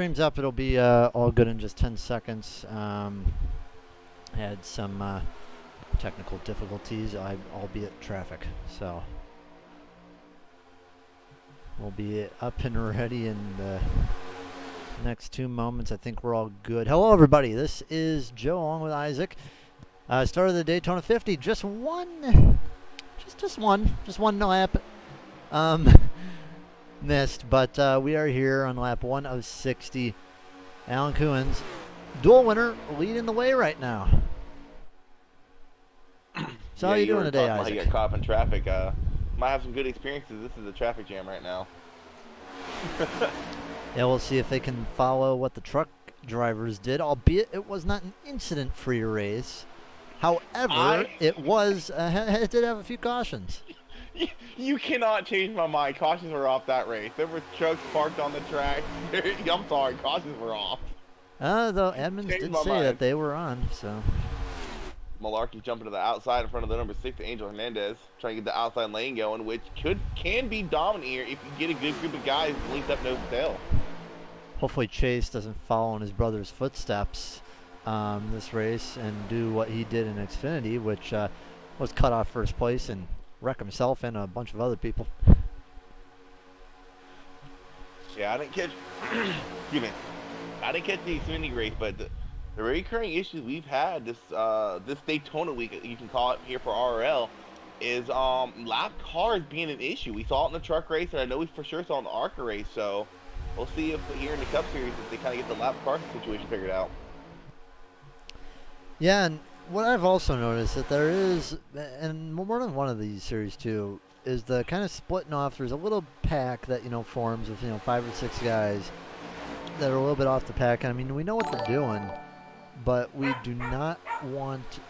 stream's up, it'll be all good in just 10 seconds. Had some technical difficulties, albeit traffic. So we'll be up and ready in the next 2 moments. I think we're all good. Hello, everybody. This is Joe along with Isaac. Started the Daytona 50. Just one lap. Missed, but we are here on lap 1 of 60. Alan Coons, dual winner, leading the way right now. So how are you doing today, Isaac? How you got caught up in traffic. Might have some good experiences. This is a traffic jam right now. Yeah, we'll see if they can follow what the truck drivers did, albeit it was not an incident-free race. However, it did have a few cautions. You cannot change my mind. Cautions were off that race. There were trucks parked on the track. I'm sorry, cautions were off. Though Edmonds did say that they were on, so. Malarkey jumping to the outside in front of the number 6, Angel Hernandez, trying to get the outside lane going, which can be dominant here if you get a good group of guys linked up nose to tail. Hopefully Chase doesn't follow in his brother's footsteps this race and do what he did in Xfinity, which was cut off first place and wreck himself and a bunch of other people. Yeah, I didn't catch. Excuse me. I didn't catch the Xfinity race, but the recurring issues we've had this Daytona week, you can call it here for RRL, is lap cars being an issue. We saw it in the truck race, and I know we for sure saw it in the ARCA race. So we'll see if here in the Cup Series if they kind of get the lap car situation figured out. Yeah, and what I've also noticed that there is, and more than one of these series too, is the kind of splitting off. There's a little pack that forms with 5 or 6 guys that are a little bit off the pack. I mean, we know what they're doing, but we do not want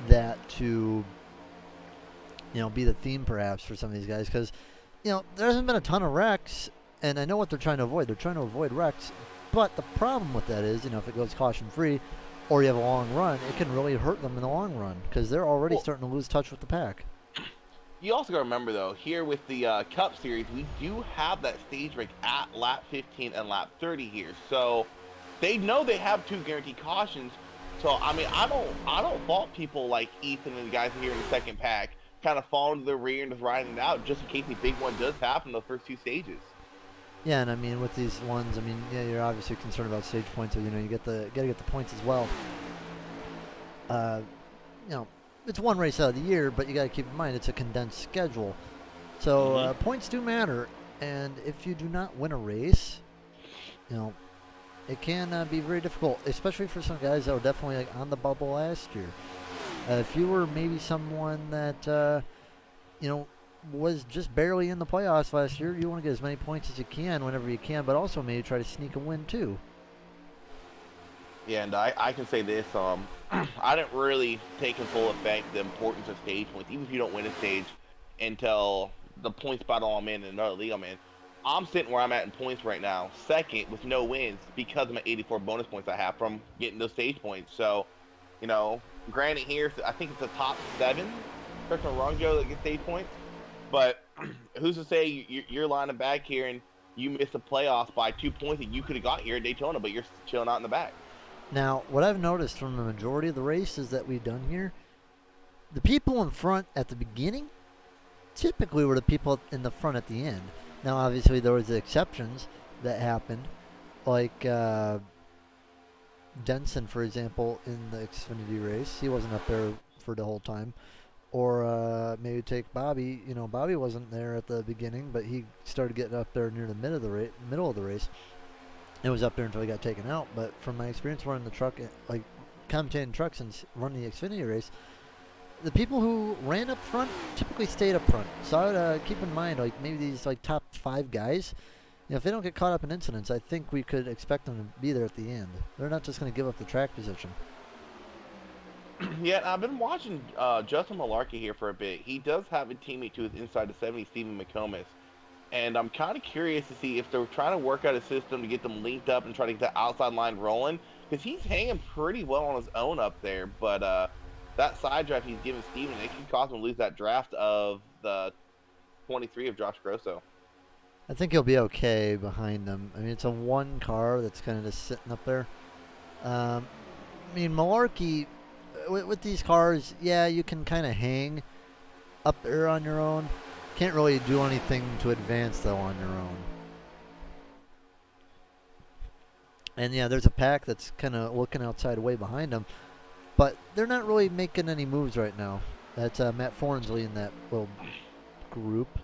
that to be the theme perhaps for some of these guys, because there hasn't been a ton of wrecks, and I know what they're trying to avoid. They're trying to avoid wrecks, but the problem with that is if it goes caution free or you have a long run, it can really hurt them in the long run because they're already starting to lose touch with the pack. You also got to remember, though, here with the Cup Series, we do have that stage break at lap 15 and lap 30 here. So they know they have 2 guaranteed cautions. So, I mean, I don't fault people like Ethan and the guys here in the second pack kind of falling to the rear and just riding it out just in case the big one does happen in the first 2 stages. Yeah, and I mean, with these ones, I mean, yeah, you're obviously concerned about stage points, so you gotta get the points as well. It's one race out of the year, but you gotta keep in mind it's a condensed schedule, so points do matter. And if you do not win a race, it can be very difficult, especially for some guys that were definitely on the bubble last year. If you were maybe someone that was just barely in the playoffs last year, you want to get as many points as you can whenever you can, but also maybe try to sneak a win too. Yeah, and I can say this, I didn't really take in full effect the importance of stage points, even if you don't win a stage, until the points battle I'm in and another league I'm in. I'm sitting where I'm at in points right now, second with no wins because of my 84 bonus points I have from getting those stage points. So, granted here, I think it's the top 7, correct me if I'm wrong, Joe, that get stage points. But who's to say you're lining back here and you miss the playoffs by 2 points that you could have got here at Daytona, but you're chilling out in the back? Now, what I've noticed from the majority of the races that we've done here, the people in front at the beginning typically were the people in the front at the end. Now, obviously, there was the exceptions that happened, like Denson, for example, in the Xfinity race. He wasn't up there for the whole time. Or maybe take Bobby. Bobby wasn't there at the beginning, but he started getting up there near the middle of the race. It was up there until he got taken out. But from my experience running the truck, like commentating trucks and running the Xfinity race, the people who ran up front typically stayed up front. So I would keep in mind, maybe these top 5 guys, if they don't get caught up in incidents, I think we could expect them to be there at the end. They're not just going to give up the track position. Yeah, I've been watching Justin Malarkey here for a bit. He does have a teammate to his inside the 70, Stephen McComas. And I'm kind of curious to see if they're trying to work out a system to get them linked up and try to get the outside line rolling. Because he's hanging pretty well on his own up there. But that side draft he's giving Stephen, it can cause him to lose that draft of the 23 of Josh Grosso. I think he'll be okay behind them. I mean, it's a one car that's kind of just sitting up there. I mean, Malarkey, with these cars, yeah, you can kind of hang up there on your own. Can't really do anything to advance, though, on your own. And, yeah, there's a pack that's kind of looking outside way behind them. But they're not really making any moves right now. That's Matt Forn's leading that little group.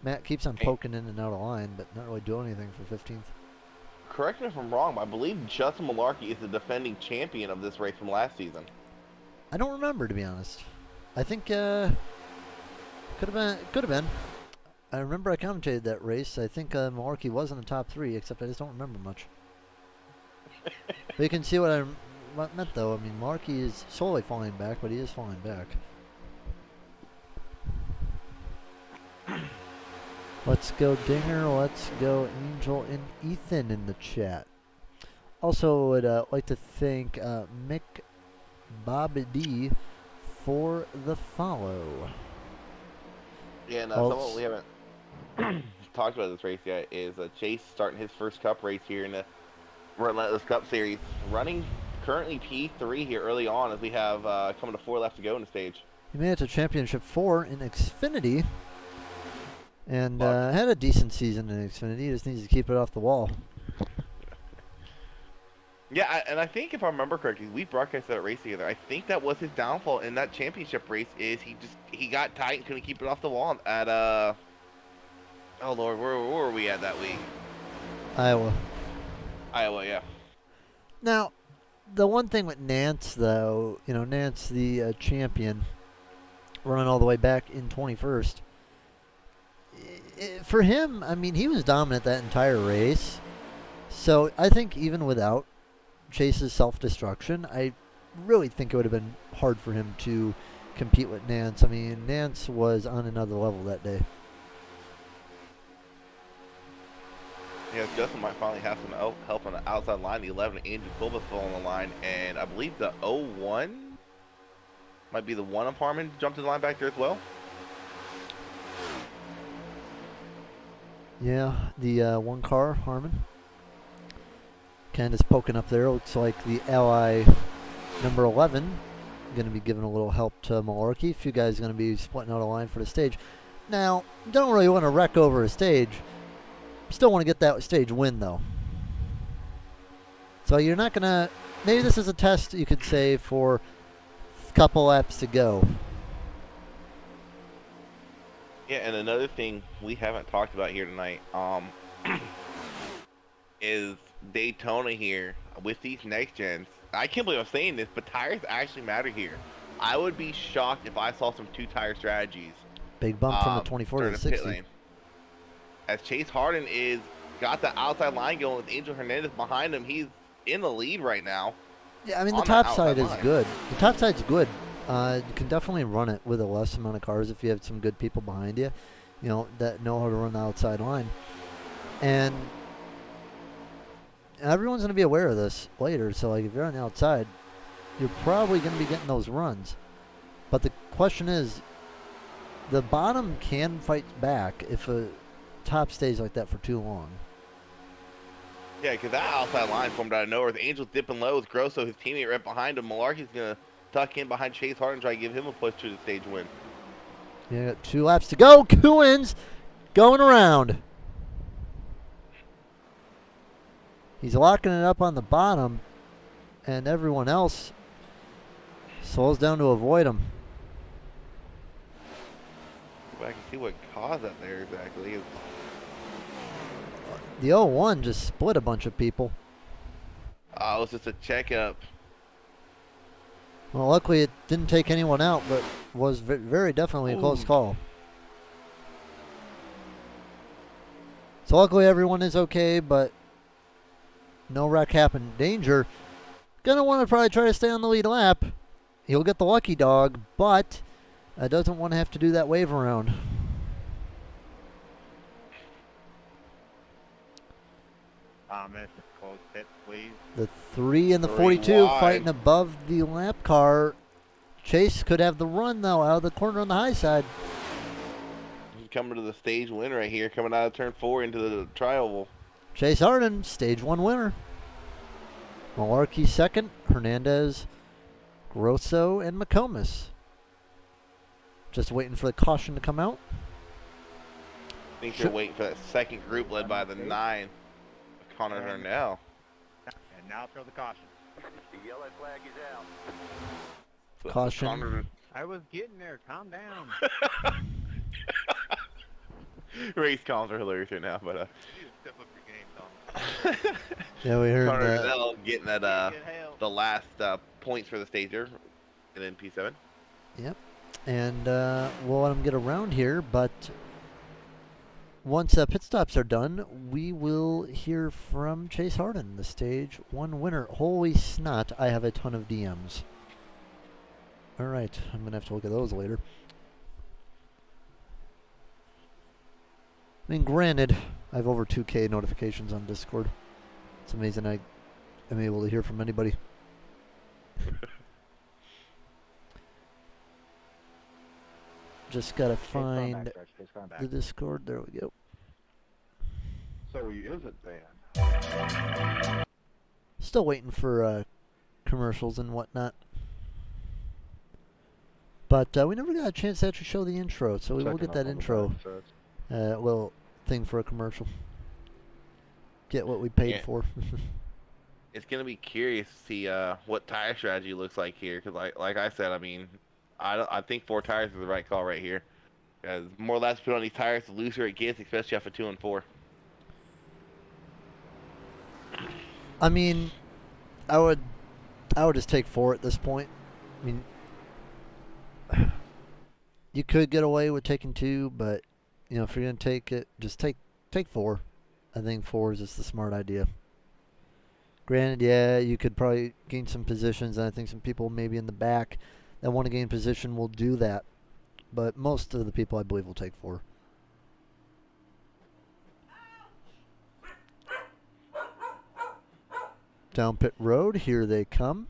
Matt keeps on poking in and out of line, but not really doing anything for 15th. Correct me if I'm wrong, but I believe Justin Malarkey is the defending champion of this race from last season. I don't remember, to be honest. I think could have been. I remember I commentated that race. I think Malarkey was in the top 3, except I just don't remember much. But you can see what I meant, though. I mean, Malarkey is slowly falling back, but he is falling back. Let's go Dinger, let's go Angel and Ethan in the chat. Also would like to thank Mick Bobby D for the follow. Yeah, and someone we haven't talked about this race yet is Chase starting his first Cup race here in the Relentless Cup Series. Running currently P3 here early on as we have coming to 4 left to go in the stage. He made it to Championship 4 in Xfinity. And had a decent season in Xfinity. He just needs to keep it off the wall. Yeah, and I think if I remember correctly, we broadcast that race together. I think that was his downfall in that championship race. Is he got tight and couldn't keep it off the wall at oh Lord, where were we at that week? Iowa, yeah. Now, the one thing with Nance, though, you know, Nance, the champion, running all the way back in 21st. For him, I mean, he was dominant that entire race. So I think even without Chase's self-destruction, I really think it would have been hard for him to compete with Nance. I mean, Nance was on another level that day. Yeah, Justin might finally have some help on the outside line. The 11, Andrew Colbeth's on the line. And I believe the 01 might be the one of Harmon jumped to the line back there as well. Yeah, the one car, Harmon. Candace poking up there. Looks like the ally number 11 going to be giving a little help to Malarkey. A few guys going to be splitting out a line for the stage. Now, don't really want to wreck over a stage. Still want to get that stage win, though. So you're not going to... Maybe this is a test, you could say, for a couple laps to go. Yeah, and another thing we haven't talked about here tonight is Daytona here with these next gens. I can't believe I'm saying this, but tires actually matter here. I would be shocked if I saw some 2-tire strategies. Big bump from the 24 to the 60. Lane. As Chase Harden is got the outside line going with Angel Hernandez behind him, he's in the lead right now. Yeah, I mean, the top side is good. The top side's good. You can definitely run it with a less amount of cars if you have some good people behind you, you know, that know how to run the outside line. And everyone's going to be aware of this later. So, like, if you're on the outside, you're probably going to be getting those runs. But the question is, the bottom can fight back if a top stays like that for too long. Yeah, because that outside line formed out of nowhere. The Angel's dipping low with Grosso, his teammate right behind him. Malarkey's going to tuck in behind Chase Harden and try to give him a push to the stage win. Yeah, got 2 laps to go. Coons going around. He's locking it up on the bottom, and everyone else slows down to avoid him. Go back and see what caused that there exactly. The 01 just split a bunch of people. It was just a checkup. Well, luckily it didn't take anyone out, but was very definitely a close call. So luckily everyone is okay, but no wreck happened. Danger gonna want to probably try to stay on the lead lap. He'll get the lucky dog, but doesn't want to have to do that wave around. Close pit, please. The 3 and the 3 42 wide. fighting above the lap car. Chase could have the run, though, out of the corner on the high side. coming to the stage win right here, coming out of turn 4 into the trial. Chase Harden, stage 1 winner. Malarkey second, Hernandez, Grosso, and McComas. Just waiting for the caution to come out. I think they're waiting for that second group led by the 9, Connor Hernell. And now throw the caution. The yellow flag is out. So Caution. Connor... I was getting there. Calm down. Race calls are hilarious right now, but You need to step up your game, Tom. Yeah, we heard Connor that. Hernell getting that Get help. the last points for the stager, and then P7. Yep. And we'll let them get around here, but once pit stops are done, we will hear from Chase Harden, the stage 1 winner. Holy snot, I have a ton of DMs. All right, I'm going to have to look at those later. I mean, granted, I have over 2K notifications on Discord. It's amazing I am able to hear from anybody. Just got to find the Discord. There we go. So he isn't banned. Still waiting for commercials and whatnot. But we never got a chance to actually show the intro, so we will get that intro little thing for a commercial. Get what we paid for. It's gonna be curious to see what tire strategy looks like here, because like I said, I mean, I think 4 tires is the right call right here. Because more laps put on these tires, the looser it gets, especially after 2 and 4. I mean, I would just take 4 at this point. I mean, you could get away with taking 2, but you know, if you're gonna take it, just take 4. I think 4 is just the smart idea. Granted, yeah, you could probably gain some positions, and I think some people maybe in the back that want to gain position will do that. But most of the people, I believe, will take 4. Down pit road, here they come.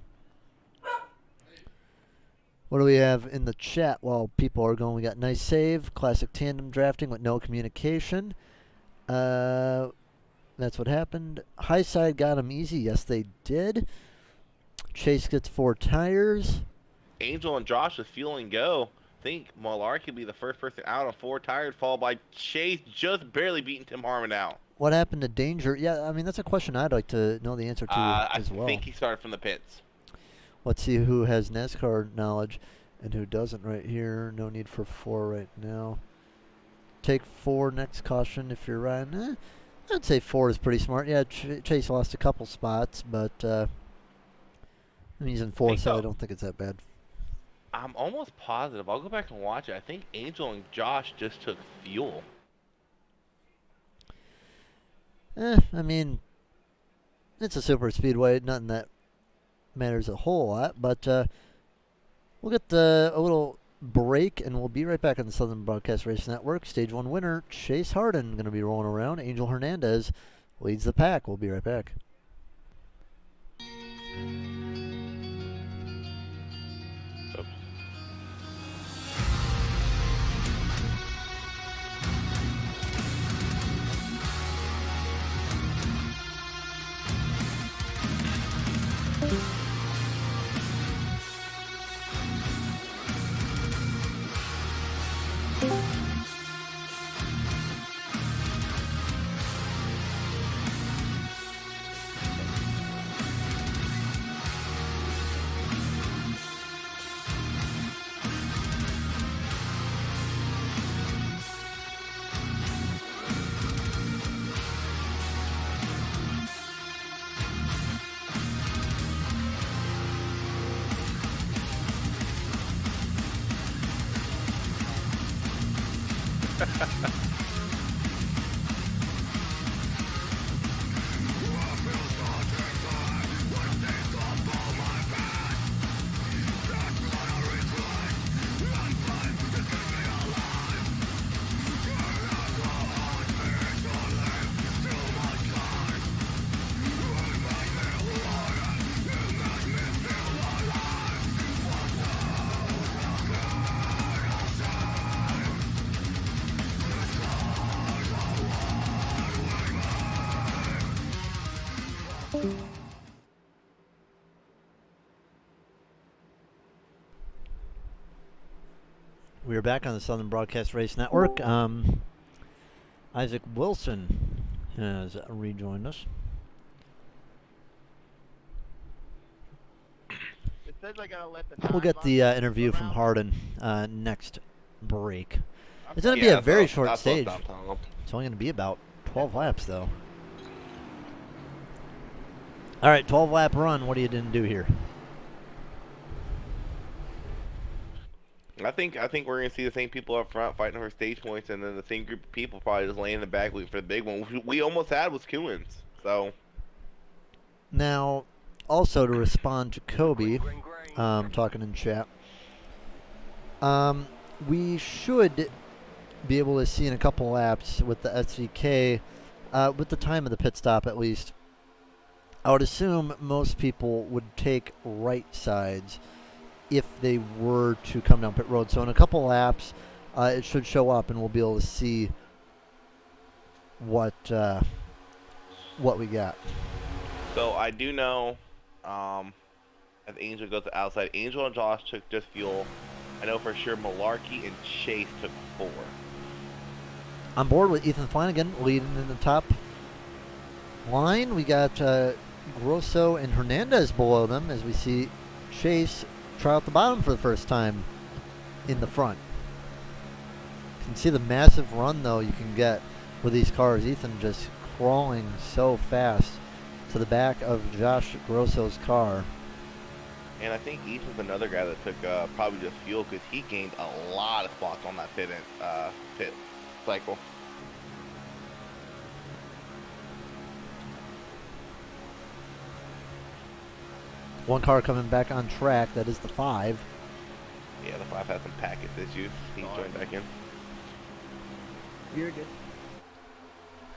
What do we have in the chat while people are going? We got nice save, classic tandem drafting with no communication. That's what happened. High side got him easy. Yes, they did. Chase gets 4 tires. Angel and Josh with fuel and go. I think Malarkey could be the first person out on 4 tires, followed by Chase just barely beating Tim Harmon out. What happened to Danger? Yeah, I mean, that's a question I'd like to know the answer to as well. I think he started from the pits. Let's see who has NASCAR knowledge and who doesn't right here. No need for 4 right now. Take 4 next caution if you're riding. I'd say 4 is pretty smart. Yeah, Chase lost a couple spots, but I'm using 4, so I don't think it's that bad. I'm almost positive. I'll go back and watch it. I think Angel and Josh just took fuel. I mean, it's a super speedway. Nothing that matters a whole lot, but we'll get a little break, and we'll be right back on the Southern Broadcast Racing Network. Stage 1 winner, Chase Harden, going to be rolling around. Angel Hernandez leads the pack. We'll be right back. Oops. We are back on the Southern Broadcast Race Network. Isaac Wilson has rejoined us. It says I gotta let the We'll get the interview from Hardin next break. It's going to be a very short stage. It's only going to be about 12 laps, though. All right, 12-lap run. What do you didn't do here? I think we're gonna see the same people up front fighting for stage points, and then the same group of people probably just laying in the back waiting for the big one. We almost had was Coons. So now, also to respond to Kobe, talking in chat, we should be able to see in a couple laps with the SVK, with the time of the pit stop at least. I would assume most people would take right sides if they were to come down pit road. So in a couple laps, it should show up, and we'll be able to see what we got. So I do know, as Angel goes to outside, Angel and Josh took just fuel. I know for sure Malarkey and Chase took 4. On board with Ethan Flanagan leading in the top line. We got Grosso and Hernandez below them as we see Chase try out the bottom for the first time in the front. You can see the massive run, though, you can get with these cars. Ethan just crawling so fast to the back of Josh Grosso's car. And I think Ethan's another guy that took probably just fuel because he gained a lot of spots on that pit cycle. One car coming back on track. That is the 5. Yeah, the 5 has some package issues. He's joined back in. You're good.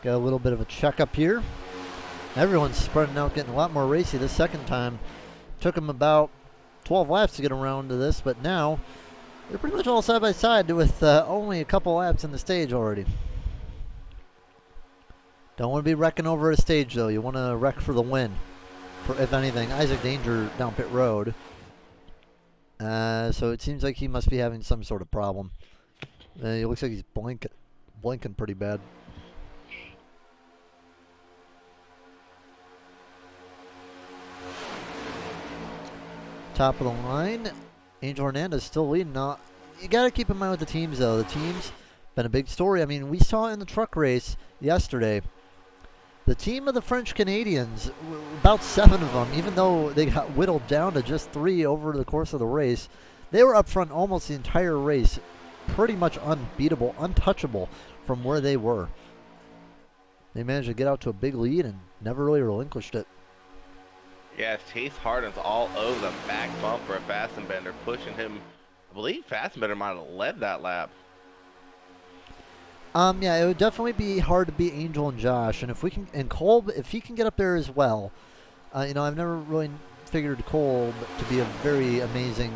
Got a little bit of a checkup here. Everyone's spreading out, getting a lot more racy this second time. Took them about 12 laps to get around to this, but now they're pretty much all side by side with only a couple laps in the stage already. Don't want to be wrecking over a stage, though. You want to wreck for the win. For, if anything, Isaac Danger down pit road. So it seems like he must be having some sort of problem. It looks like he's blinking pretty bad. Top of the line, Angel Hernandez still leading. Now, you got to keep in mind with the teams, though. The teams been a big story. I mean, we saw in the truck race yesterday, the team of the French Canadians, about 7 of them, even though they got whittled down to just 3 over the course of the race, they were up front almost the entire race, pretty much unbeatable, untouchable from where they were. They managed to get out to a big lead and never really relinquished it. Yeah, Chase Hardin's all over the back bumper of Fastenbender, pushing him. I believe Fastenbender might have led that lap. Yeah, it would definitely be hard to beat Angel and Josh, and if we can, and Kolb, if he can get up there as well. You know, I've never really figured Kolb to be a very amazing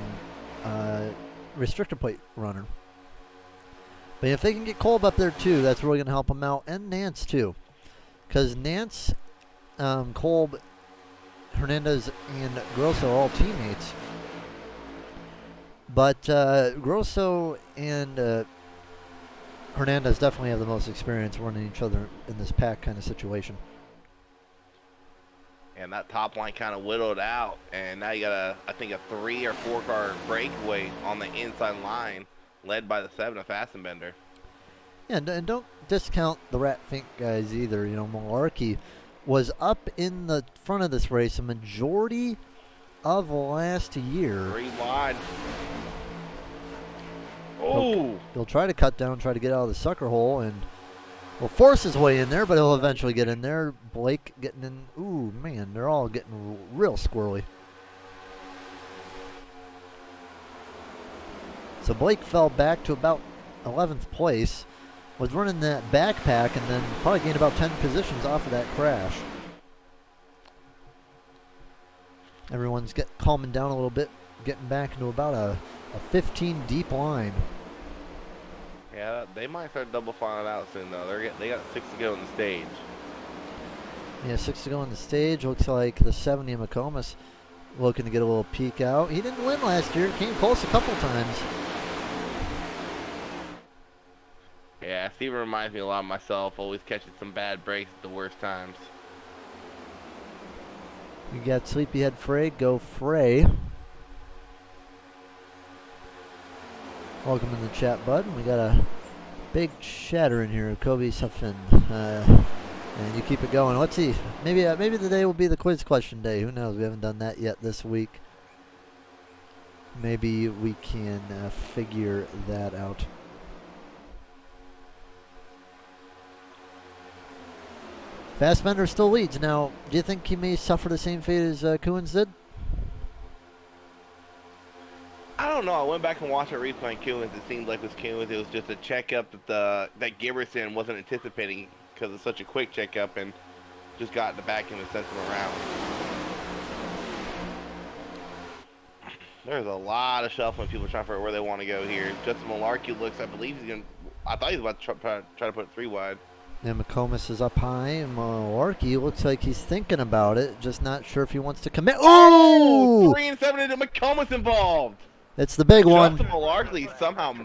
restrictor plate runner. But if they can get Kolb up there too, that's really going to help him out, and Nance too, because Nance, Kolb, Hernandez, and Grosso are all teammates. But Grosso and Hernandez definitely have the most experience running each other in this pack kind of situation. And that top line kind of whittled out, and now you got I think a 3 or 4 car breakaway on the inside line, led by the 7 of Fastenbender. Yeah, and don't discount the Rat Fink guys either. You know, Malarkey was up in the front of this race a majority of last year. 3 wide. Oh! He'll try to cut down, try to get out of the sucker hole, and will force his way in there, but he'll eventually get in there. Blake getting in. Ooh, man, they're all getting real squirrely. So Blake fell back to about 11th place, was running that backpack, and then probably gained about 10 positions off of that crash. Everyone's calming down a little bit, getting back into about a 15 deep line. Yeah, they might start double filing out soon though. They got 6 to go in the stage. Yeah, 6 to go on the stage. Looks like the 70 of McComas looking to get a little peek out. He didn't win last year. Came close a couple times. Yeah, Steven reminds me a lot of myself, always catching some bad breaks at the worst times. You got Sleepyhead Frey. Go Frey. Welcome in the chat, bud. We got a big chatter in here. Kobe Suffin. And you keep it going. Let's see. Maybe today will be the quiz question day. Who knows? We haven't done that yet this week. Maybe we can figure that out. Fassbender still leads. Now, do you think he may suffer the same fate as Coons did? I don't know. I went back and watched a replay on Coons. It seemed like with Coons, it was just a checkup that Giberson wasn't anticipating because it's such a quick checkup and just got in the back and sent him around. There's a lot of shuffling. People trying to figure out where they want to go here. Justin Malarkey looks. I believe he's gonna. I thought he was about to try to put it 3 wide. And McComas is up high. Malarkey looks like he's thinking about it, just not sure if he wants to commit. Oh! Ooh! 3 and 7 into McComas involved. It's the big one. Justin Malarkey somehow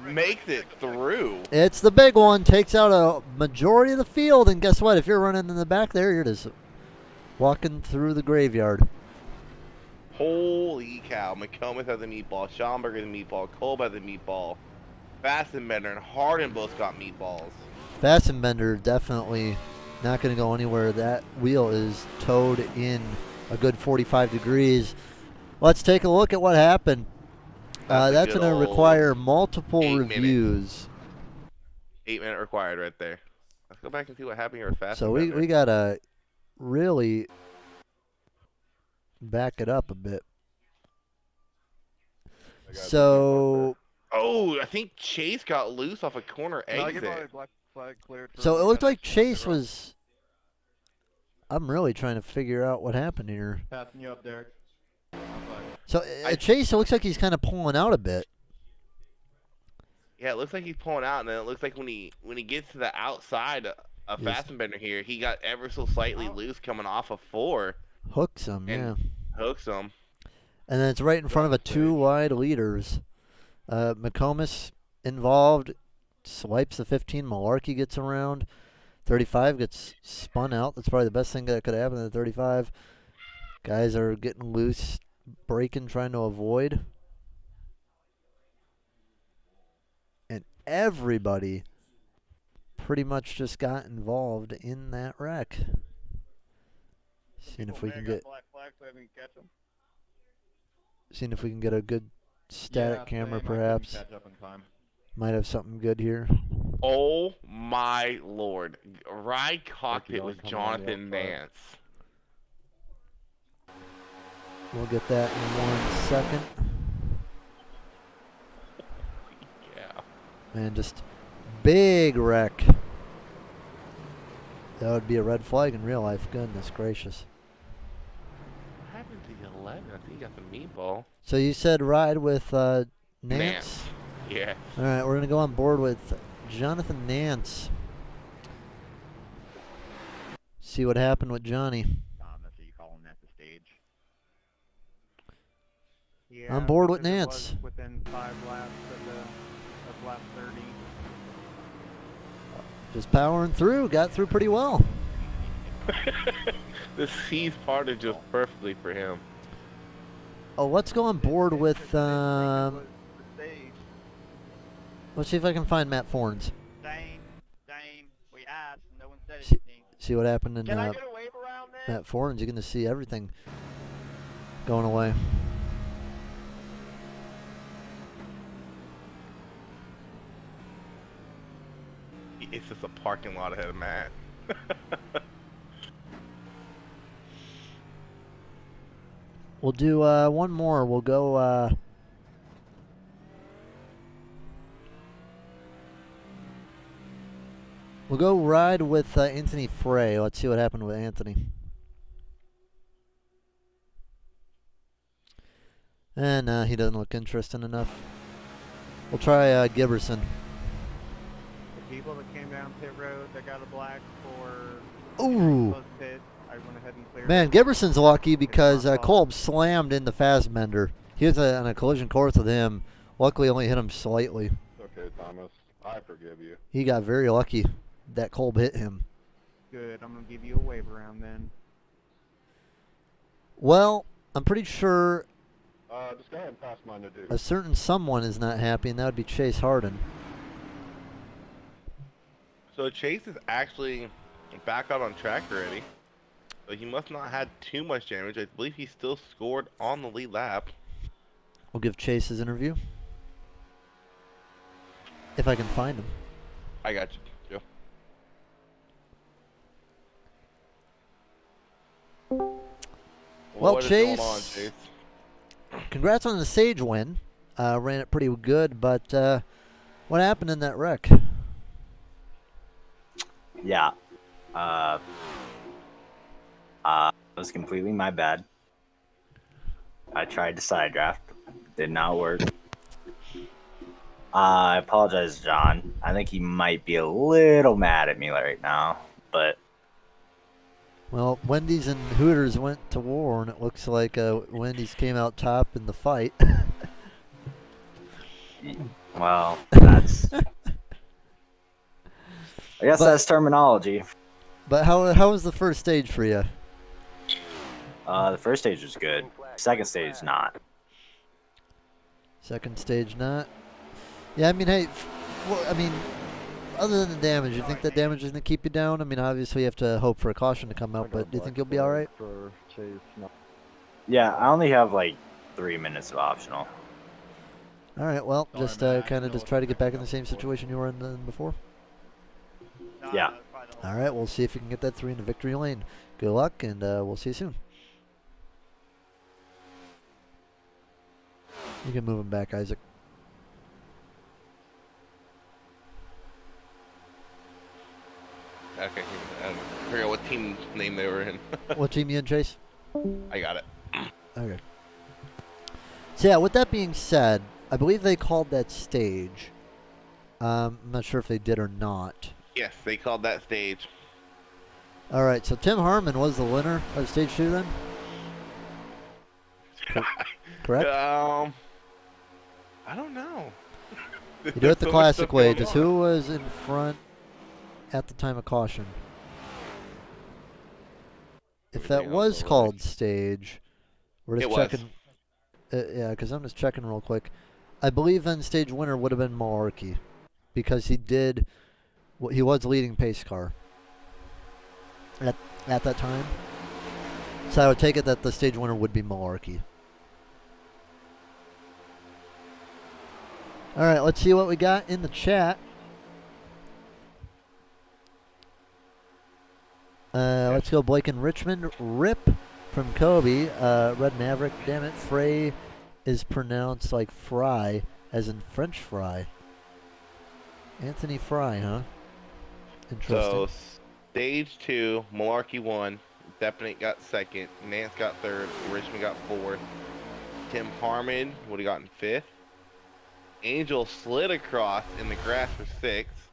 makes it through. It's the big one. Takes out a majority of the field, and guess what? If you're running in the back there, you're just walking through the graveyard. Holy cow. McComas has a meatball. Schomburg has a meatball. Kolb has a meatball. Fastenbender and Harden both got meatballs. Fassbender definitely not going to go anywhere. That wheel is towed in a good 45 degrees. Let's take a look at what happened. That's going to require multiple reviews. 8-minute required right there. Let's go back and see what happened here with Fassbender. So we got to really back it up a bit. So... Oh, I think Chase got loose off a corner No, exit. black flag cleared for So it looked like finish. Chase was... I'm really trying to figure out what happened here. Passing you up, Derek. So Chase, it looks like he's kind of pulling out a bit. Yeah, it looks like he's pulling out, and then it looks like when he gets to the outside of Yes. Fassbender here, he got ever so slightly loose coming off of 4 Hooks him, yeah. and hooks him. And then it's right in front of a 2 wide leaders. McComas involved, swipes the 15. Malarkey gets around. 35 gets spun out. That's probably the best thing that could happen to the 35. Guys are getting loose, braking, trying to avoid. And everybody pretty much just got involved in that wreck. Seeing if we can get black flag so we can catch him. seeing if we can get a good static Yeah, camera same. I couldn't perhaps. catch up in time. Might have something good here. Oh my lord. Ride cockpit only with coming on the Jonathan outside. Nance. We'll get that in 1 second. Yeah. And just big wreck. That would be a red flag in real life. Goodness gracious. What happened to the 11? I think he got some meatball. So you said ride with Nance? Yeah. All right, we're going to go on board with Jonathan Nance. See what happened with Johnny. That's what you call him at the stage. On board with because it Nance. was within 5 laps of lap 30. Just powering through. Got through pretty well. The seas parted just perfectly for him. Oh, let's go on board with... let's see if I can find Matt Forns. Same. We asked, no one said See- anything. See what happened in Can I get a wave around this? Matt Forns. You're going to see everything going away. It's just a parking lot ahead of Matt. We'll do one more. We'll go... we'll go ride with Anthony Frey. Let's see what happened with Anthony. And he doesn't look interesting enough. We'll try Giberson. The people that came down pit road that got a black for Ooh. Close pit. I went ahead and cleared Man, it. Giberson's lucky because my fault. Kolb slammed into Fassbender. He was on a collision course with him. Luckily, only hit him slightly. Okay, Thomas. I forgive you. He got very lucky that Kolb hit him. Good. I'm gonna give you a wave around then. Well, I'm pretty sure Just go ahead and pass mine to dude. a certain someone is not happy, and that would be Chase Harden. So Chase is actually back out on track already. But he must not have had too much damage. I believe he still scored on the lead lap. We'll give Chase his interview. If I can find him. I got you, Joe. Well, What is Chase, going on, Chase? Congrats on the Sage win. Ran it pretty good, but what happened in that wreck? Yeah. It was completely my bad. I tried to side draft. Did not work. I apologize, John. I think he might be a little mad at me right now, but Well, Wendy's and Hooters went to war, and it looks like Wendy's came out top in the fight. well, that's I guess But- that's terminology. But how was the first stage for you? The first stage was good. Second stage not. Second stage not. Yeah, I mean, hey, other than the damage, you think that damage is going to keep you down? I mean, obviously you have to hope for a caution to come out, but do you think you'll be all right? For Chase, no. Yeah, I only have like 3 minutes of optional. All right, well, Sorry, just man, I kind know of just what try to the get back in the heck same was for. situation you were in before. No, Yeah. no, it's probably the whole All right, we'll see if you can get that 3 into victory lane. Good luck, and we'll see you soon. You can move him back, Isaac. Okay, I forgot what team name they were in. What team you in, Chase? I got it. Okay. So yeah, with that being said, I believe they called that stage. I'm not sure if they did or not. Yes, they called that stage. All right, so Tim Harmon was the winner of stage 2 then? Correct? I don't know. You do it the So much classic stuff way. going Just on. who was in front at the time of caution? If that Everything else was already. called stage, we're just It was. checking. Yeah, because I'm just checking real quick. I believe then stage winner would have been Malarkey because he did. He was leading pace car at that time. So I would take it that the stage winner would be Malarkey. All right, let's see what we got in the chat. Let's go Blake and Richmond. Rip from Kobe. Red Maverick. Damn it, Frey is pronounced like fry, as in French fry. Anthony Fry, huh? Interesting. So stage 2, Malarkey won. Definite got second. Nance got third. Richmond got fourth. Tim Harmon would have gotten fifth. Angel slid across in the grass for sixth.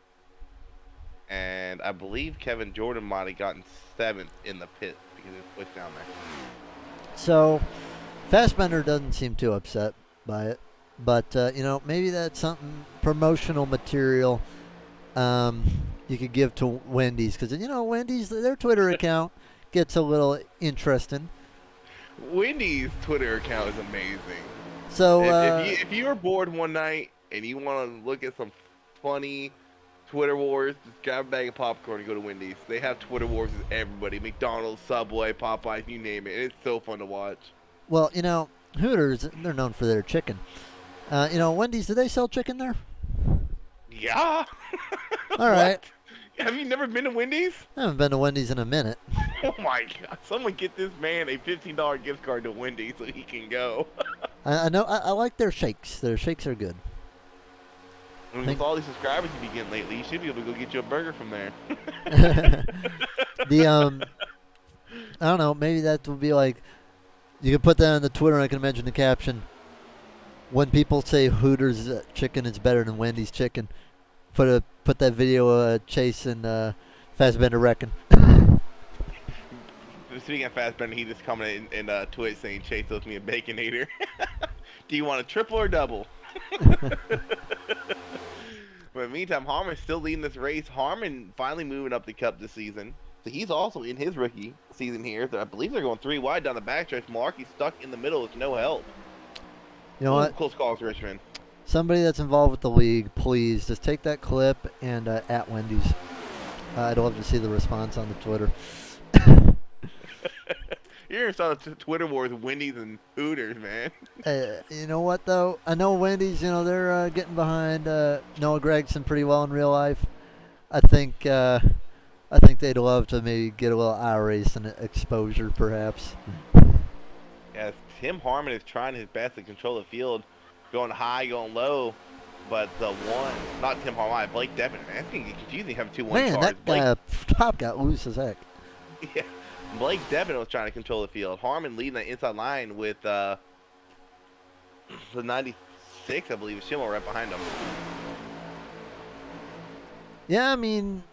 And I believe Kevin Jordan might have gotten seventh in the pit because it pushed down there. So, Fassbender doesn't seem too upset by it, but maybe that's something promotional material you could give to Wendy's because Wendy's their Twitter account gets a little interesting. Wendy's Twitter account is amazing. So If you are bored one night and you want to look at some funny Twitter wars, just grab a bag of popcorn and go to Wendy's. They have Twitter wars with everybody. McDonald's, Subway, Popeyes, you name it. It's so fun to watch. well, Hooters, they're known for their chicken. Wendy's, do they sell chicken there? Yeah. All right. What? Have you never been to Wendy's? I haven't been to Wendy's in a minute. Oh my god. Someone get this man a $15 gift card to Wendy's so he can go. I know. I like their shakes. Their shakes are good. I mean, Think- with all these subscribers you've been getting lately, you should be able to go get you a burger from there. I don't know. Maybe that would be like you could put that on the Twitter. And I can imagine the caption when people say Hooters chicken is better than Wendy's chicken. Put that video of Chase and Fassbender wrecking. Speaking of fast bender, he just commented in Twitch saying Chase owes me a baconator. Do you want a triple or double? But meantime, Harmon's still leading this race. Harmon finally moving up the cup this season. So he's also in his rookie season here. I believe they're going 3 wide down the backstretch. Malarkey's stuck in the middle with no help. You know what? Close calls, Richmond. Somebody that's involved with the league, please just take that clip and at Wendy's. I'd love to see the response on the Twitter. You're gonna start a Twitter war with Wendy's and Hooters, man. You know what though? I know Wendy's. You know they're getting behind Noah Gregson pretty well in real life. I think they'd love to maybe get a little iRacing exposure, perhaps. Yeah, Tim Harmon is trying his best to control the field, going high, going low. But the one, not Tim Harmon, Blake Devin. Man, it's getting confusing having 2-1 Man, cars. that top got loose as heck. Yeah, Blake Devin was trying to control the field. Harmon leading the inside line with the 96, I believe. Schimmel right behind him. Yeah, I mean,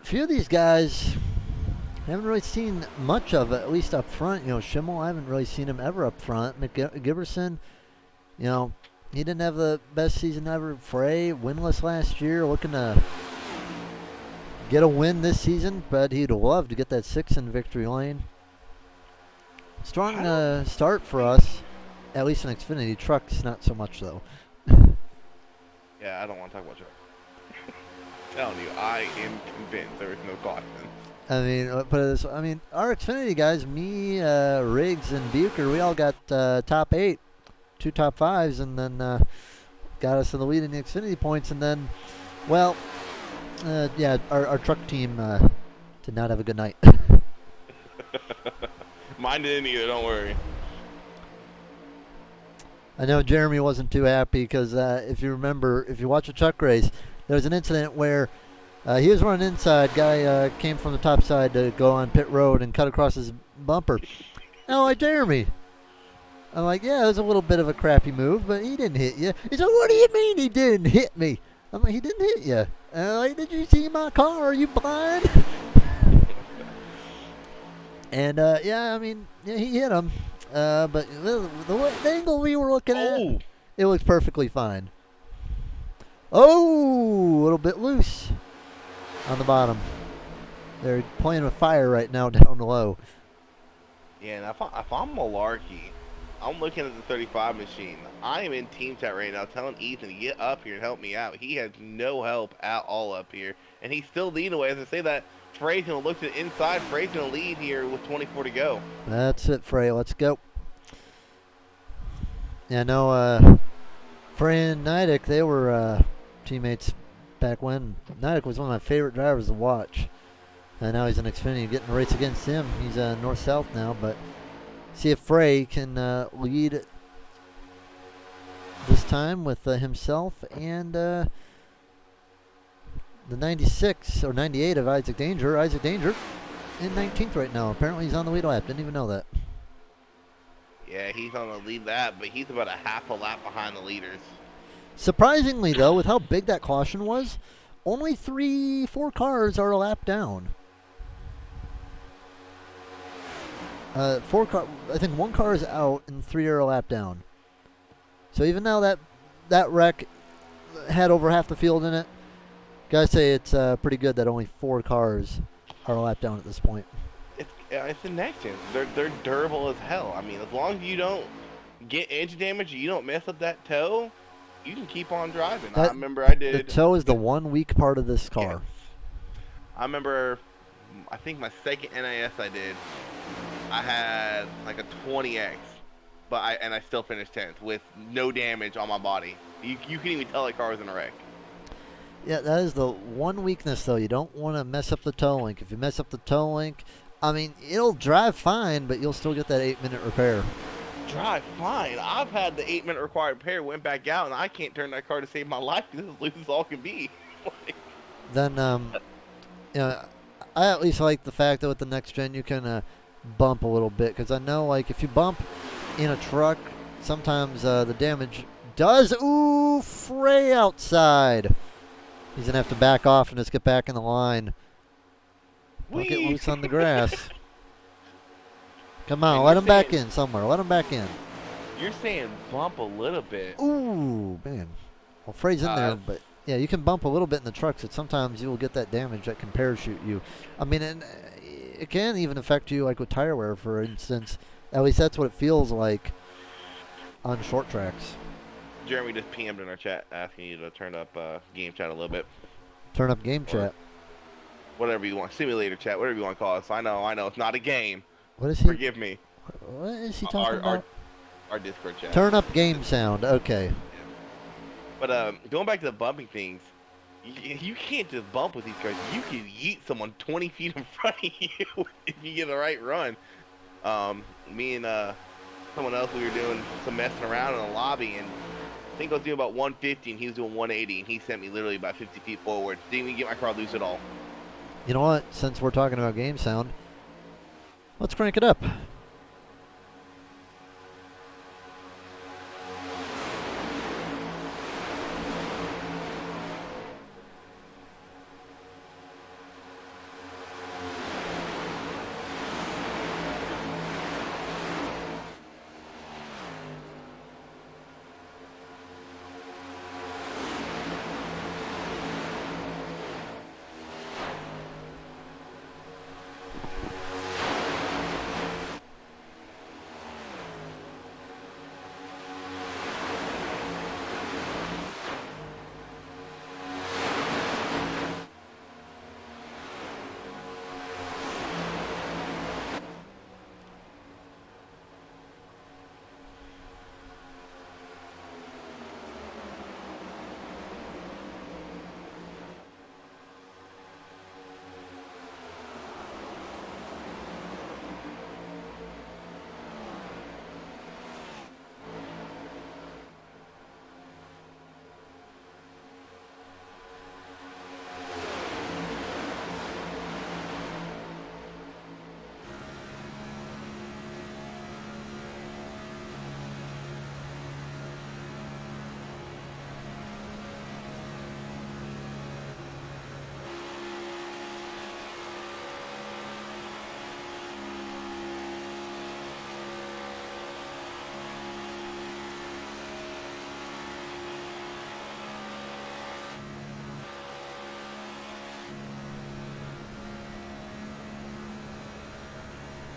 a few of these guys haven't really seen much of it, at least up front. You know, Schimmel, I haven't really seen him ever up front. McGiberson, you know, he didn't have the best season ever. Frey, winless last year, looking to get a win this season, but he'd love to get that 6 in victory lane. Strong start for us, at least in Xfinity. Trucks, not so much, though. Yeah, I don't want to talk about trucks. Telling you, I am convinced there is no caution. I mean, put it this way. I mean, our Xfinity guys, me, Riggs, and Bucher, we all got top 8, 2 top 5s, and then got us in the lead in the Xfinity points. And then, well, yeah, our truck team did not have a good night. Mine didn't either, don't worry. I know Jeremy wasn't too happy because if you remember, if you watch a truck race, there was an incident where he was running inside. Guy came from the top side to go on pit road and cut across his bumper. And I'm like, Jeremy. I'm like, yeah, it was a little bit of a crappy move, but he didn't hit you. He said, what do you mean he didn't hit me? I'm like, he didn't hit you. And I'm like, did you see my car? Are you blind? And, yeah, I mean, yeah, he hit him. But the angle we were looking at, it looks perfectly fine. Oh, a little bit loose on the bottom. They're playing with fire right now down low. Yeah, and if I'm Malarkey, I'm looking at the 35 machine. I am in team chat right now telling Ethan to get up here and help me out. He has no help at all up here. And he's still leading away. As I say that, Frey's going to look to the inside. Frey's going to lead here with 24 to go. That's it, Frey. Let's go. Yeah, no, Frey and Nidek, they were teammates back when. Nidek was one of my favorite drivers to watch. And now he's in Xfinity getting a race against him. He's north-south now, but see if Frey can lead this time with himself and the 96 or 98 of Isaac Danger. Isaac Danger in 19th right now. Apparently he's on the lead lap. Didn't even know that. Yeah, he's on the lead lap, but he's about a half a lap behind the leaders. Surprisingly, though, with how big that caution was, only 4 cars are a lap down. I think 1 car is out and 3 are a lap down. So even though that wreck had over half the field in it, gotta say it's pretty good that only 4 cars are a lap down at this point. It's the next gen. They're durable as hell. I mean, as long as you don't get engine damage, you don't mess up that toe, you can keep on driving. I remember I did. The toe is the one weak part of this car. Yes. I remember, I think my second NAS I did, I had like a 20X, but I still finished 10th with no damage on my body. You couldn't even tell that car was in a wreck. Yeah, that is the one weakness, though. You don't want to mess up the toe link. If you mess up the toe link, I mean, it'll drive fine, but you'll still get that 8-minute repair. Drive fine. I've had the 8-minute required repair, went back out, and I can't turn that car to save my life. This is as loose as all can be. Then, you know, I at least like the fact that with the next gen you can bump a little bit, because I know, like, if you bump in a truck, sometimes the damage does. Ooh, Frey outside. He's gonna have to back off and just get back in the line. Don't get loose on the grass. Come on, And let you're him back saying- in somewhere. Let him back in. You're saying bump a little bit. Ooh, man. Well, Frey's in there, but yeah, you can bump a little bit in the trucks. That sometimes you will get that damage that can parachute you. I mean, and it can even affect you, like with tire wear, for instance. At least that's what it feels like on short tracks. Jeremy just PM'd in our chat asking you to turn up game chat a little bit. Turn up game chat. Whatever you want. Simulator chat, whatever you want to call it. So I know. It's not a game. What is he? Forgive me. What is he talking about? Our Discord chat. Turn up game sound. Okay. But going back to the bumping things, you can't just bump with these cars. You can yeet someone 20 feet in front of you if you get the right run. Me and someone else, we were doing some messing around in the lobby, and I think I was doing about 150, and he was doing 180, and he sent me literally about 50 feet forward. Didn't even get my car loose at all. You know what? Since we're talking about game sound, let's crank it up.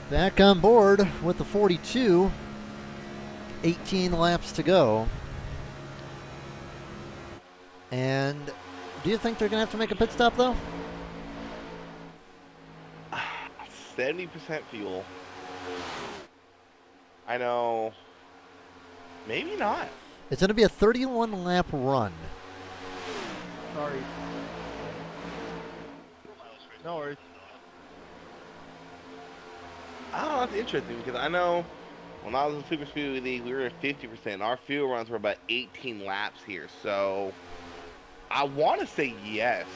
Back on board with the 42. 18 laps to go. And do you think they're going to have to make a pit stop, though? 70% fuel. I know. Maybe not. It's going to be a 31 lap run. Sorry. No worries. I don't know, that's interesting because I know when I was in Super Speedway League, we were at 50%. Our fuel runs were about 18 laps here, so I want to say yes.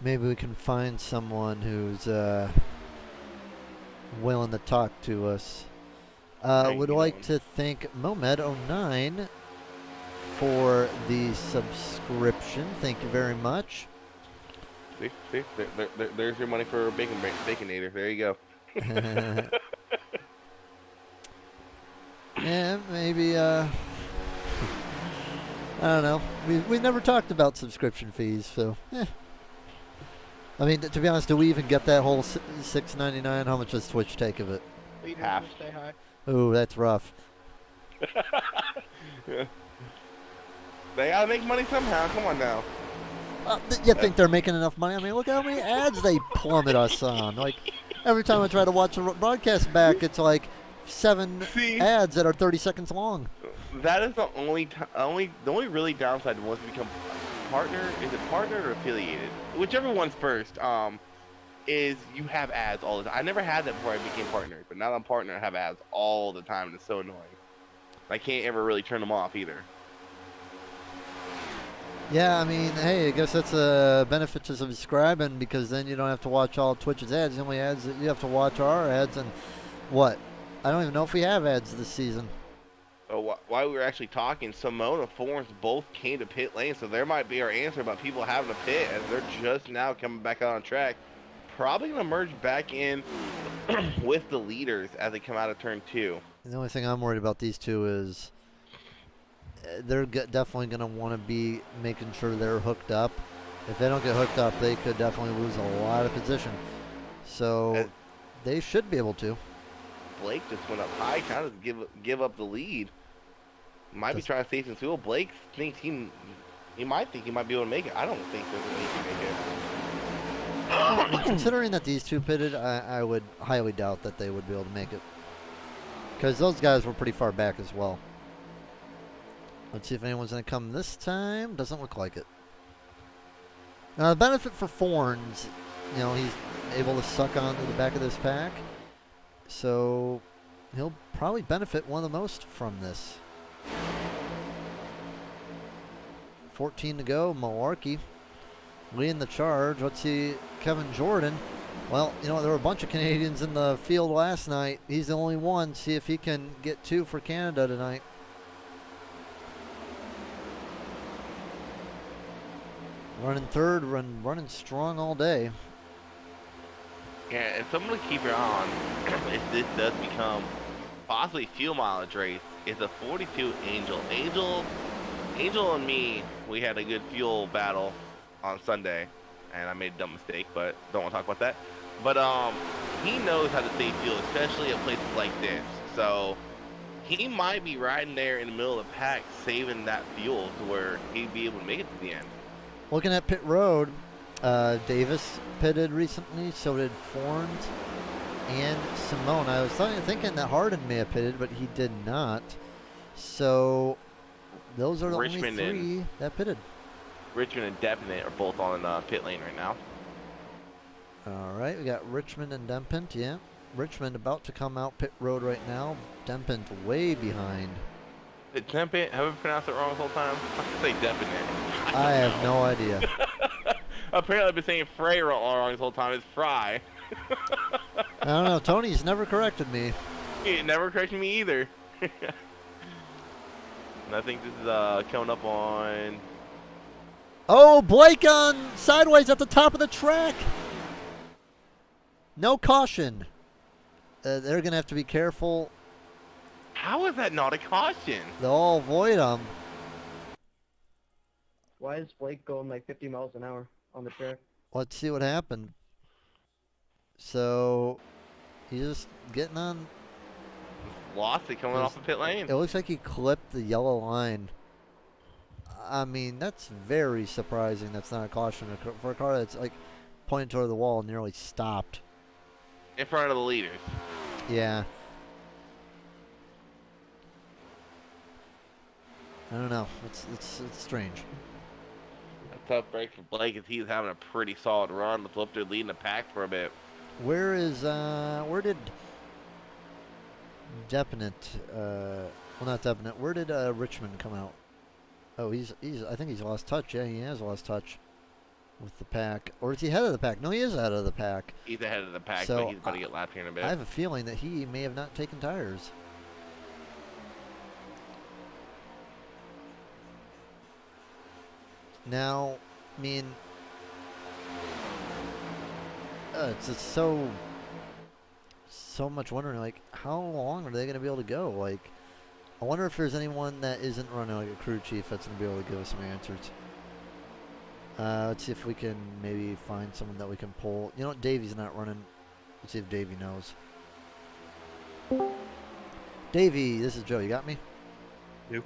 Maybe we can find someone who's willing to talk to us. Would like to thank Momed09 for the subscription. Thank you very much. See, there's your money for Baconator. There you go. Yeah, maybe, I don't know. We've never talked about subscription fees, so, I mean, to be honest, do we even get that whole $6.99? How much does Twitch take of it? Half. Stay high. Ooh, that's rough. Yeah. They gotta make money somehow. Come on now. You think they're making enough money? I mean, look how many ads they plummet us on. Like, every time I try to watch a broadcast back, it's like 7 ads that are 30 seconds long. That is the only really downside once you become partner. Is it partner or affiliated? Whichever one's first. Is you have ads all the time. I never had that before I became partner, but now that I'm partner, I have ads all the time, and it's so annoying. I can't ever really turn them off either. Yeah, I mean, hey, I guess that's a benefit to subscribing because then you don't have to watch all Twitch's ads. The only ads that you have to watch are our ads, and what? I don't even know if we have ads this season. while we were actually talking, Simone and Forns both came to pit lane, so there might be our answer about people having a pit as they're just now coming back out on track. Probably going to merge back in with the leaders as they come out of turn 2. The only thing I'm worried about these two is they're definitely going to want to be making sure they're hooked up. If they don't get hooked up, they could definitely lose a lot of position. So they should be able to. Blake just went up high, kind of give up the lead. Might be trying to save some fuel. Blake thinks he might think he might be able to make it. I don't think there's a need to make it. I mean, considering that these two pitted, I would highly doubt that they would be able to make it. Because those guys were pretty far back as well. Let's see if anyone's going to come this time. Doesn't look like it. Now, the benefit for Forns, you know, he's able to suck onto the back of this pack. So he'll probably benefit one of the most from this. 14 to go. Malarkey leading the charge. Let's see, Kevin Jordan. Well, you know, there were a bunch of Canadians in the field last night. He's the only one. See if he can get 2 for Canada tonight. Running third, running strong all day. Yeah, and something to keep your eye on if this does become possibly fuel mileage race is a 42 Angel. Angel and me, we had a good fuel battle on Sunday, and I made a dumb mistake, but don't want to talk about that. But he knows how to save fuel, especially at places like this. So he might be riding there in the middle of the pack, saving that fuel to where he'd be able to make it to the end. Looking at pit road, Davis pitted recently, so did Forns and Simone. I was thinking that Harden may have pitted, but he did not. So those are the Richmond only 3 that pitted. Richmond and Definite are both on pit lane right now. All right, we got Richmond and Dempent, yeah. Richmond about to come out pit road right now. Dempent way behind. Did Dempent, have I pronounced it wrong this whole time? I should say Definite. I have no idea. Apparently I've been saying Frey wrong this whole time. It's Fry. I don't know. Tony's never corrected me. He never corrected me either. And I think this is coming up on... Oh, Blake on sideways at the top of the track. No caution. They're going to have to be careful. How is that not a caution? They'll all avoid them. Why is Blake going like 50 miles an hour on the track? Let's see what happened. So, he's just getting on. Lost it coming off the pit lane. It looks like he clipped the yellow line. I mean, that's very surprising. That's not a caution for a car that's like pointing toward the wall and nearly stopped. In front of the leaders. Yeah. I don't know. It's strange. A tough break for Blake as he's having a pretty solid run. Let's hope they're leading the pack for a bit. Where did Definite, well not Definite, where did Richmond come out? Oh, I think he's lost touch. Yeah, he has lost touch with the pack. Or is he ahead of the pack? No, he is ahead of the pack. He's ahead of the pack, So, but he's about to get lapped here in a bit. I have a feeling that he may have not taken tires. Now, I mean, it's just so much wondering, like, how long are they going to be able to go? Like, I wonder if there's anyone that isn't running like a crew chief that's going to be able to give us some answers. Let's see if we can maybe find someone that we can pull. You know, Davey's not running. Let's see if Davey knows. Davey, this is Joe. You got me? Yep.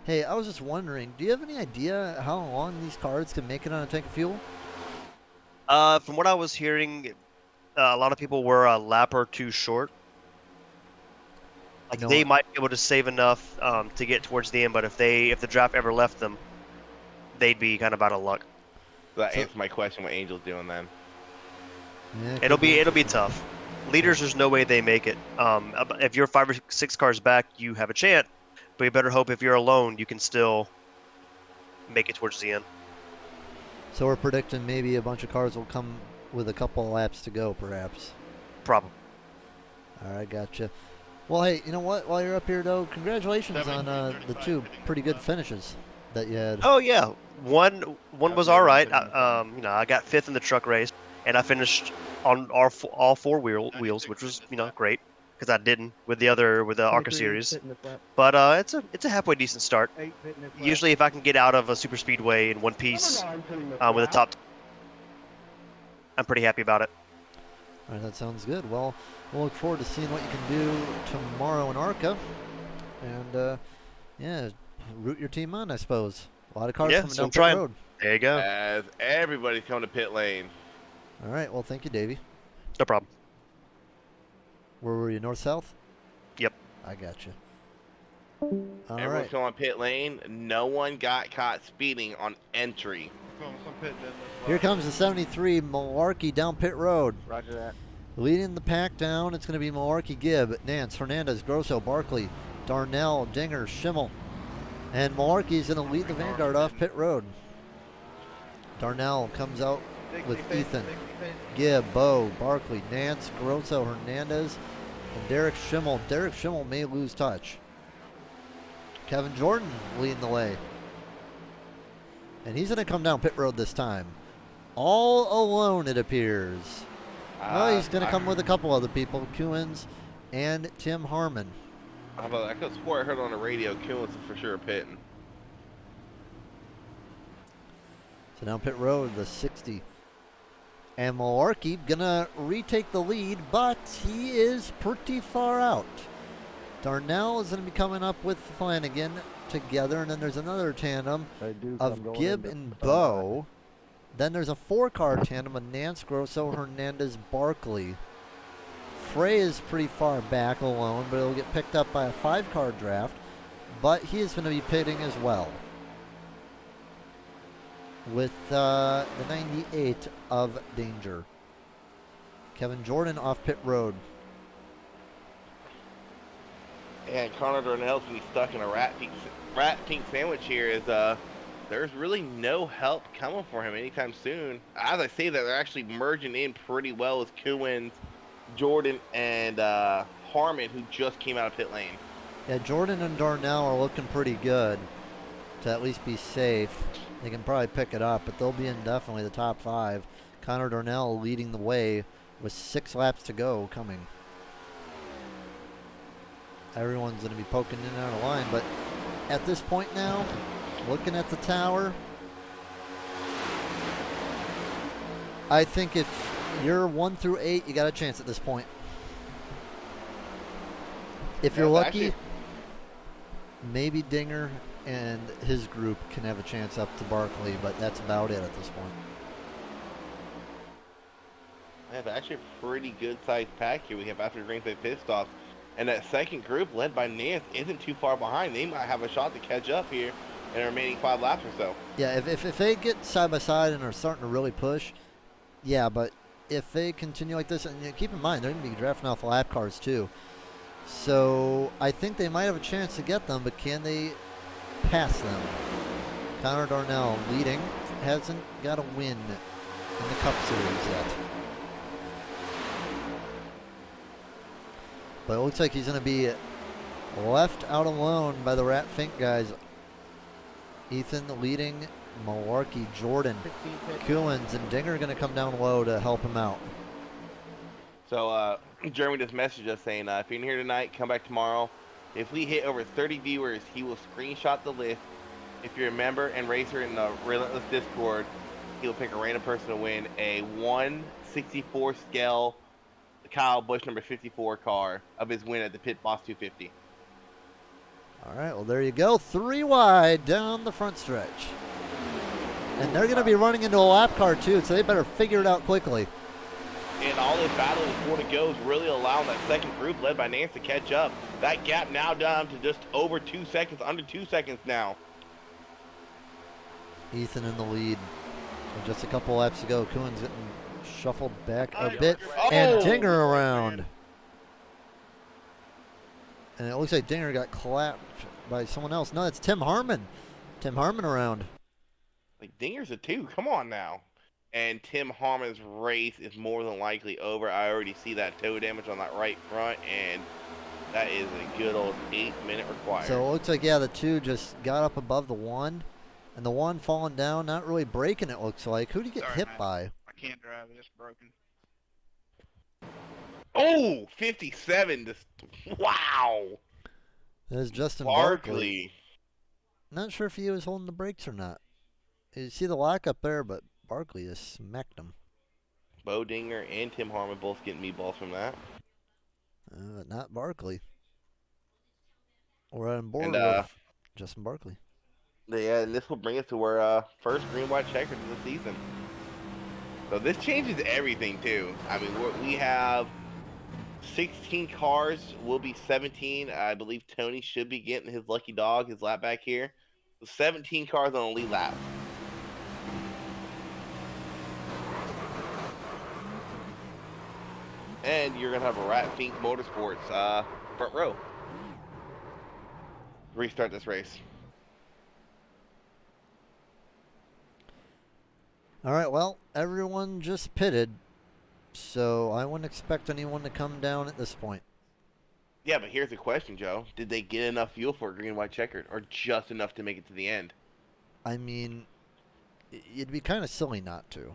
Hey, I was just wondering, do you have any idea how long these cars can make it on a tank of fuel? From what I was hearing, a lot of people were a lap or two short. Like No. they might be able to save enough to get towards the end, but if the draft ever left them, they'd be kind of out of luck. That answers my question what Angel's doing then. Yeah, It'll be tough. Leaders, there's no way they make it. If you're 5 or 6 cars back, you have a chance, but you better hope if you're alone, you can still make it towards the end. So we're predicting maybe a bunch of cars will come with a couple of laps to go, perhaps. Probably. All right, gotcha. Well, hey, you know what? While you're up here, though, congratulations on the 2 pretty good finishes that you had. Oh yeah, one was all right. I got 5th in the truck race, and I finished on all 4 wheels, which was great because I didn't with the ARCA 23 series. pitting this lap. But it's a halfway decent start. 8 pitting this lap. Usually, if I can get out of a super speedway in one piece I'm putting this with a lap. top, I'm pretty happy about it. All right, that sounds good. Well, we'll look forward to seeing what you can do tomorrow in ARCA. And, yeah, root your team on, I suppose. A lot of cars Yeah, coming so down I'm pit trying. road. There you go. As everybody's coming to pit lane. All right, well, thank you, Davey. No problem. Where were you, north-south? Yep. I got you. All Everyone's right. coming on pit lane. No one got caught speeding on entry. Here comes the 73 Malarkey down pit road. Roger that. Leading the pack down, it's going to be Malarkey, Gibb, Nance, Hernandez, Grosso, Barkley, Darnell, Dinger, Schimmel. And Malarkey's going to lead the Vanguard off pit road. Darnell comes out with Ethan, Gibb, Bo, Barkley, Nance, Grosso, Hernandez, and Derek Schimmel. Derek Schimmel may lose touch. Kevin Jordan leading the way. And he's going to come down pit road this time. All alone, it appears. Well, he's going to come with a couple other people, Kuhns and Tim Harmon. How about I could swear I heard on the radio Kuhns is for sure pitting. So down pit road, the 60. And Malarkey gonna retake the lead, but he is pretty far out. Darnell is gonna be coming up with Flanagan together, and then there's another tandem of Gibb and Bo. Then there's a 4-car tandem of Nance, Grosso, Hernandez, Barkley. Frey is pretty far back alone, but it'll get picked up by a 5-car draft. But he is going to be pitting as well. With the 98 of Danger. Kevin Jordan off pit road. And Connor Darnell's gonna be stuck in a rat pink sandwich here. There's really no help coming for him anytime soon. As I say that, they're actually merging in pretty well with Kuhns, Jordan, and Harmon, who just came out of pit lane. Yeah, Jordan and Darnell are looking pretty good to at least be safe. They can probably pick it up, but they'll be in definitely the top 5. Connor Darnell leading the way with 6 laps to go coming. Everyone's going to be poking in and out of line, but at this point now, looking at the tower, I think if you're 1 through 8, you got a chance at this point. If you're lucky, maybe Dinger and his group can have a chance up to Barkley, but that's about it at this point. We have actually a pretty good sized pack here. We have after ringside pit stops. And that second group, led by Nance, isn't too far behind. They might have a shot to catch up here in the remaining 5 laps or so. Yeah, if they get side by side and are starting to really push, yeah, but if they continue like this, and keep in mind, they're going to be drafting off lap cars too. So I think they might have a chance to get them, but can they pass them? Connor Darnell leading, hasn't got a win in the Cup Series yet. But it looks like he's going to be left out alone by the Rat Fink guys. Ethan leading, Malarkey, Jordan, Kuhlens, and Dinger are going to come down low to help him out. So Jeremy just messaged us saying, if you're in here tonight, come back tomorrow. If we hit over 30 viewers, he will screenshot the list. If you're a member and racer in the Relentless Discord, he'll pick a random person to win a 1/64 scale Kyle Busch number 54 car of his win at the Pit Boss 250. All right, well, there you go. 3 wide down the front stretch. And they're going to be running into a lap car, too, so they better figure it out quickly. And all this battle with 4 to go is really allowing that second group led by Nance to catch up. That gap now down to just over 2 seconds, under 2 seconds now. Ethan in the lead. And just a couple laps to go. Kuhn's getting shuffled back a bit. And Dinger around. And it looks like Dinger got clapped by someone else. No, it's Tim Harmon. Tim Harmon around. Like, Dinger's a 2. Come on now. And Tim Harmon's race is more than likely over. I already see that toe damage on that right front. And That is a good old 8-minute required. So it looks like, yeah, the 2 just got up above the 1. And the 1 falling down, not really breaking, it looks like. Who did he get Sorry, hit man. by? I can't drive. It's broken. Oh, 57. Wow. That is Justin Barkley. Barkley. Not sure if he was holding the brakes or not. You see the lock up there, but Barkley just smacked him. Bo Dinger and Tim Harmon both getting meatballs from that. But not Barkley. We're on board And, with Justin Barkley. Yeah, and this will bring us to our first green-white checkers of the season. So this changes everything, too. I mean, we have 16 cars. We'll be 17. I believe Tony should be getting his lucky dog, his lap back here. So 17 cars on a lead lap. And you're going to have a Rat Fink Motorsports front row. Restart this race. All right, well, everyone just pitted, so I wouldn't expect anyone to come down at this point. Yeah, but here's the question, Joe. Did they get enough fuel for a green-white checkered, or just enough to make it to the end? I mean, it'd be kind of silly not to.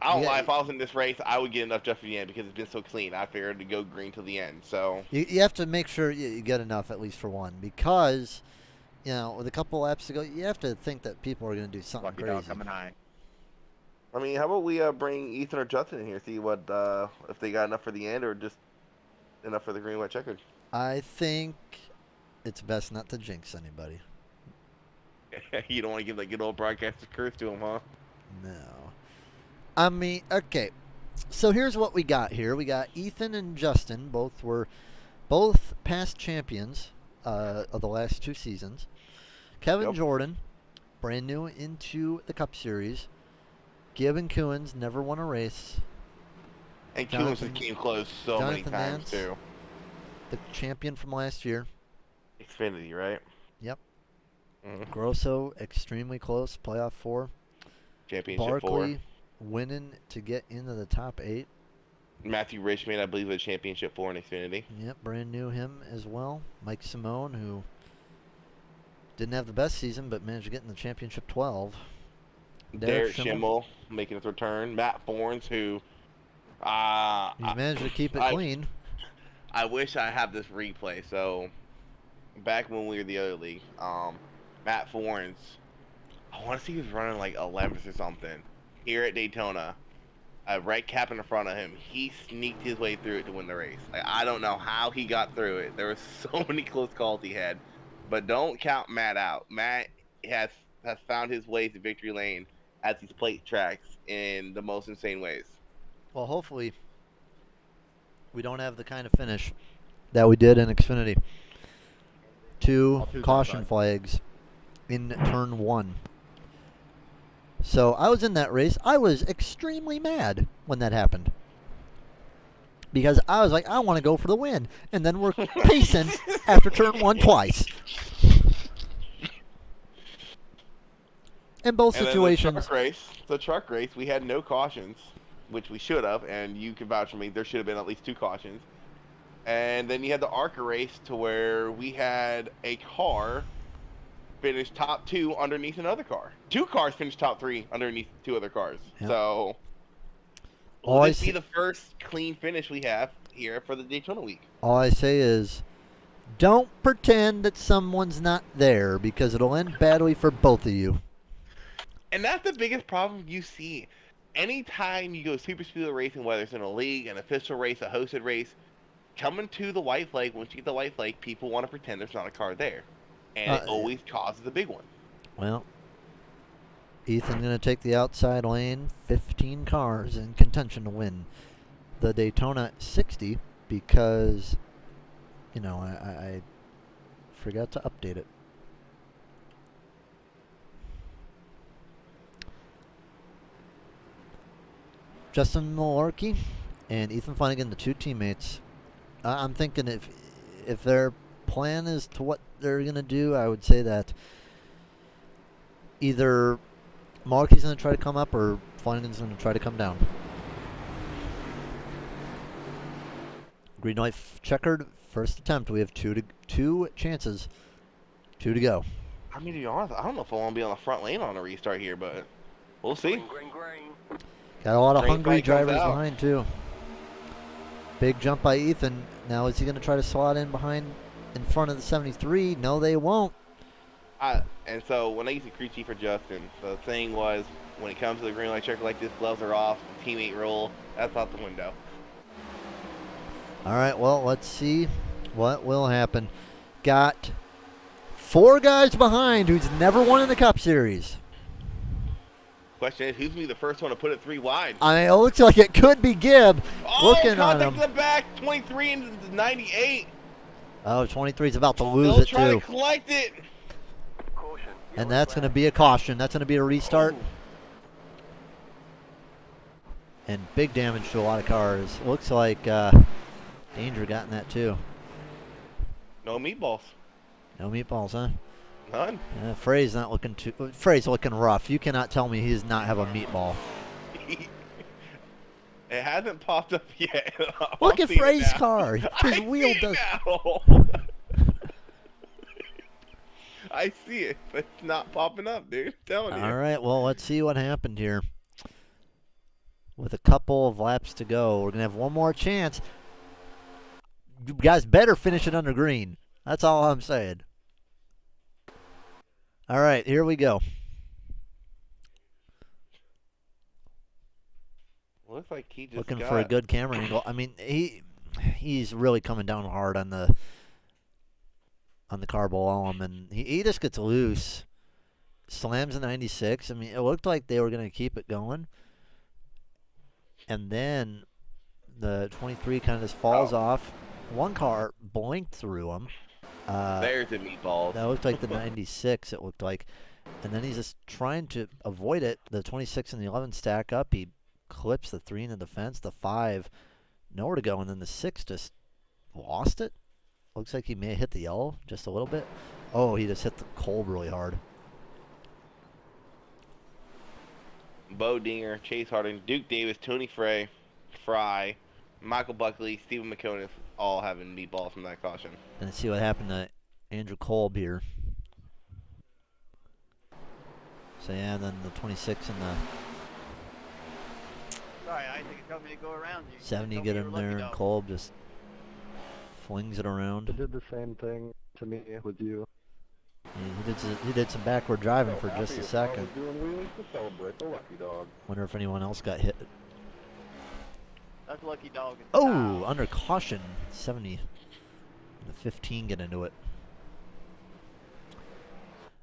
I don't Yeah, lie. If I was in this race, I would get enough just for the end because it's been so clean. I figured to go green till the end. So You have to make sure you get enough at least for one, because, you know, with a couple laps to go, you have to think that people are going to do something Lucky crazy. dog coming high. I mean, how about we bring Ethan or Justin in here, see what if they got enough for the end or just enough for the green white checkered. I think it's best not to jinx anybody. You don't want to give that good old broadcaster curse to him, huh? No. I mean, okay. So here's what we got here. We got Ethan and Justin. Both past champions of the last 2 seasons. Kevin Jordan, brand new into the Cup Series. Gibbon Coons never won a race. And Coons came close so many Jonathan times, Nance, too. the champion from last year. Xfinity, right? Yep. Mm-hmm. Grosso, extremely close, playoff 4. Championship Barkley 4. winning to get into the top 8. Matthew Richmond, I believe, a championship 4 in Xfinity. Yep, brand new him as well. Mike Simone, who didn't have the best season, but managed to get in the championship 12. Derek Schimmel making his return. Matt Forns, who he managed to keep it clean. I wish I had this replay. So back when we were the other league, Matt Forns, I want to see he was running like 11th or something here at Daytona. A red cap in front of him. He sneaked his way through it to win the race. Like, I don't know how he got through it. There were so many close calls he had. But don't count Matt out. Matt has found his way to victory lane at these plate tracks in the most insane ways. Well, hopefully we don't have the kind of finish that we did in Xfinity. 2 caution flags in turn 1. So I was in that race. I was extremely mad when that happened. Because I was like, I want to go for the win. And then we're pacing after turn 1 twice. In both situations. The truck race, we had no cautions, which we should have, and you can vouch for me, there should have been at least 2 cautions. And then you had the ARCA race to where we had a car finish top 2 underneath another car. 2 cars finished top 3 underneath 2 other cars. Yep. So, will this be the first clean finish we have here for the Daytona week? All I say is, don't pretend that someone's not there, because it'll end badly for both of you. And that's the biggest problem you see. Anytime you go super speedway racing, whether it's in a league, an official race, a hosted race, coming to the white flag, once you get the white flag, people want to pretend there's not a car there. And it always causes a big one. Well, Ethan's going to take the outside lane, 15 cars in contention to win the Daytona 60 because, you know, I forgot to update it. Justin Malarkey and Ethan Flanagan, the 2 teammates. I'm thinking if their plan is to what they're going to do, I would say that either Malarkey's going to try to come up or Flanagan's going to try to come down. Green light checkered. First attempt. We have two chances. 2 to go. I mean, to be honest, I don't know if I want to be on the front lane on a restart here, but we'll see. Green. Got a lot of Green hungry flag comes drivers out. behind too. Big jump by Ethan. Now is he going to try to slot in front of the 73? No, they won't. And so when I used to crew chief for Justin, the thing was when it comes to the green light checker like this, gloves are off, the teammate rule, that's out the window. All right, well, let's see what will happen. Got 4 guys behind who's never won in the Cup Series. Question is, who's going to be the first one to put it 3 wide? I mean, it looks like it could be Gibb. Oh, looking on contact him. to the back, 23 into 98. Oh, 23's about to lose Still it trying too. to collect it. Caution. And that's going to be a caution. That's going to be a restart. Oh. And big damage to a lot of cars. Looks like Danger got in that too. No meatballs. No meatballs, huh? None. Frey's not looking too. Frey's looking rough. You cannot tell me he does not have a meatball. It hasn't popped up yet. Look I'm at seeing it Frey's now. car. His I wheel see does. it now. I see it, but it's not popping up, dude. I'm telling you. All right, well, let's see what happened here. With a couple of laps to go, we're going to have one more chance. You guys better finish it under green. That's all I'm saying. All right, here we go. Looks like he just Looking got... for a good camera angle. I mean, he's really coming down hard on the car below him, and he just gets loose. Slams a 96. I mean, it looked like they were going to keep it going. And then the 23 kind of just falls off. One car blinked through him. There's the meatballs. That looked like the 96, it looked like. And then he's just trying to avoid it. The 26 and the 11 stack up. He clips the 3 in the defense. The 5, nowhere to go. And then the 6 just lost it. Looks like he may have hit the yellow just a little bit. Oh, he just hit the Kolb really hard. Bo Dinger, Chase Harding, Duke Davis, Tony Fry, Michael Buckley, Stephen McConis, all having meatballs from that caution. And let's see what happened to Andrew Kolb here. So yeah, then the 26 and the Sorry, I think it told me to go around you. 70 Told get me you him were lucky there, and dog. Kolb just flings it It around. did the same thing to me with you. He did some backward driving So for happy just a your car second. was doing wheelies to celebrate the lucky dog. Wonder if anyone else got hit. That's lucky dog. in Oh, style. under caution. 70. The 15 get into it.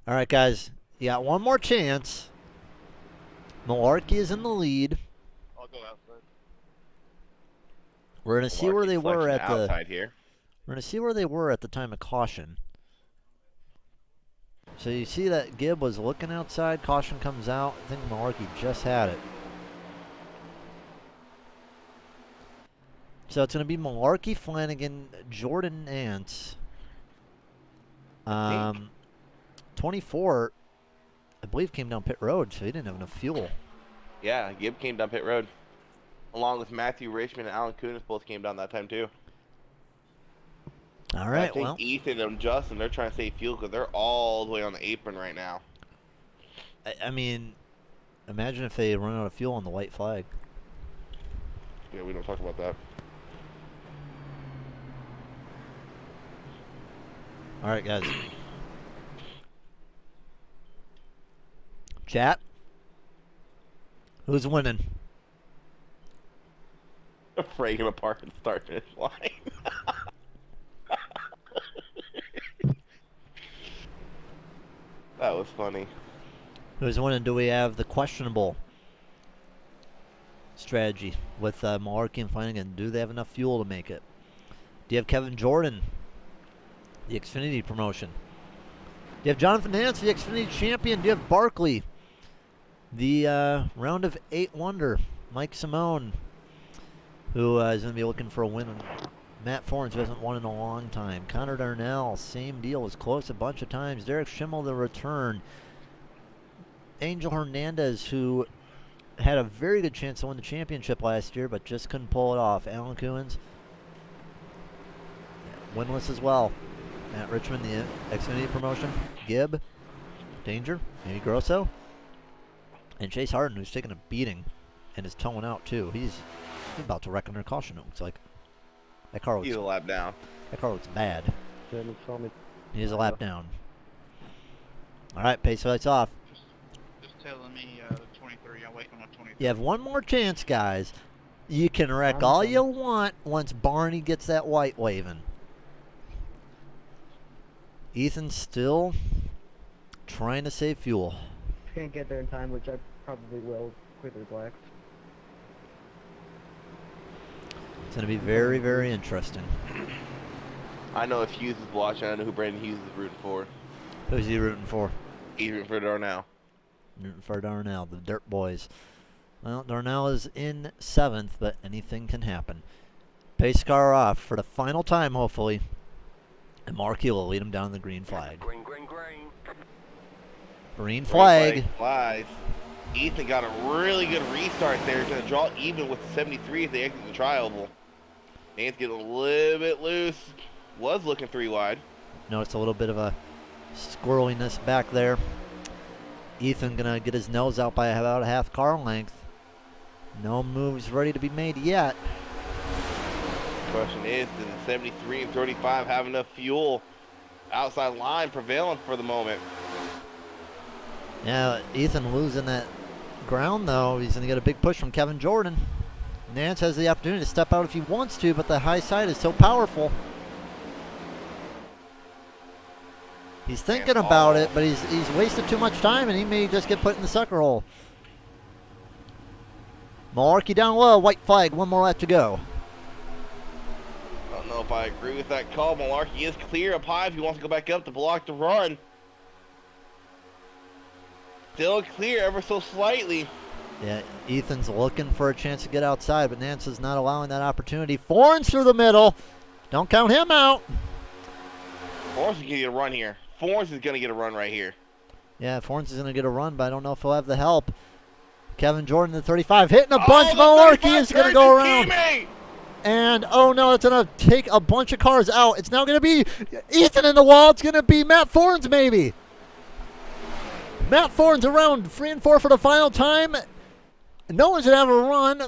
All right, guys. You got one more chance. Malarkey is in the lead. I'll go out first. We're gonna see where they were at the. outside here. We're gonna see where they were at the time of caution. So you see that Gibb was looking outside. Caution comes out. I think Malarkey just had it. So it's going to be Malarkey, Flanagan, Jordan, Nance. 24, I believe, came down pit road, so he didn't have enough fuel. Yeah, Gibb came down pit road. Along with Matthew Richmond and Alan Kunis both came down that time too. All I right, think well, Ethan and Justin, they're trying to save fuel because they're all the way on the apron right now. I mean, imagine if they run out of fuel on the white flag. Yeah, we don't talk about that. All right, guys. Chat. Who's winning? Break him apart and start finish line. That was funny. Who's winning? Do we have the questionable strategy with Malarkey and Flanagan? Do they have enough fuel to make it? Do you have Kevin Jordan, the Xfinity promotion? Do you have Jonathan Nance, the Xfinity champion? Do you have Barkley, the round of 8 wonder? Mike Simone, who is going to be looking for a win. Matt Forens, who hasn't won in a long time. Connor Darnell, same deal, was close a bunch of times. Derek Schimmel, the return. Angel Hernandez, who had a very good chance to win the championship last year, but just couldn't pull it off. Alan Coons. winless as well. At Richmond, the Xfinity promotion. Gibb, Danger, maybe Grosso. And Chase Harden, who's taking a beating and is towing out too. He's about to wreck under caution, it looks like. That car looks, He's a lap down. that car looks bad. Jamie told me. He is a lap down. All right, pace lights off. Just telling me the 23. I'm waiting on my 23. You have one more chance, guys. You can wreck all you want once Barney gets that white waving. Ethan's still trying to save fuel. Can't get there in time, which I probably will. Quickly blacks. It's going to be very, very interesting. I know if Hughes is watching, I know who Brandon Hughes is rooting for. Who's he rooting for? He's rooting for Darnell. Rooting for Darnell, the Dirt Boys. Well, Darnell is in 7th, but anything can happen. Pace car off for the final time, hopefully. And Markey will lead him down the green flag. Green, green, green. Green flag. Flies. Ethan got a really good restart there. He's going to draw even with the 73 if they exit the tri-oval. Nance getting a little bit loose. Was looking 3 wide. Notice a little bit of a squirreliness back there. Ethan gonna get his nose out by about a half car length. No moves ready to be made yet. Question is, does the 73 and 35 have enough fuel? Outside line prevailing for the moment. Yeah, Ethan losing that ground though. He's gonna get a big push from Kevin Jordan. Nance has the opportunity to step out if he wants to, but the high side is so powerful. He's thinking about it, but he's wasted too much time, and he may just get put in the sucker hole. Malarkey down low, white flag, one more lap to go. I don't know if I agree with that call. Malarkey is clear up high if he wants to go back up to block the run. Still clear ever so slightly. Yeah, Ethan's looking for a chance to get outside, but Nance is not allowing that opportunity. Forns through the middle. Don't count him out. Forns is going to get a run here. Forns is going to get a run right here. Yeah, Forns is going to get a run, but I don't know if he'll have the help. Kevin Jordan, the 35, hitting a bunch. Malarkey is going to go around. And, oh no, it's going to take a bunch of cars out. It's now going to be Ethan in the wall. It's going to be Matt Forns, maybe. Matt Forns around 3 and 4 for the final time. No one's going to have a run.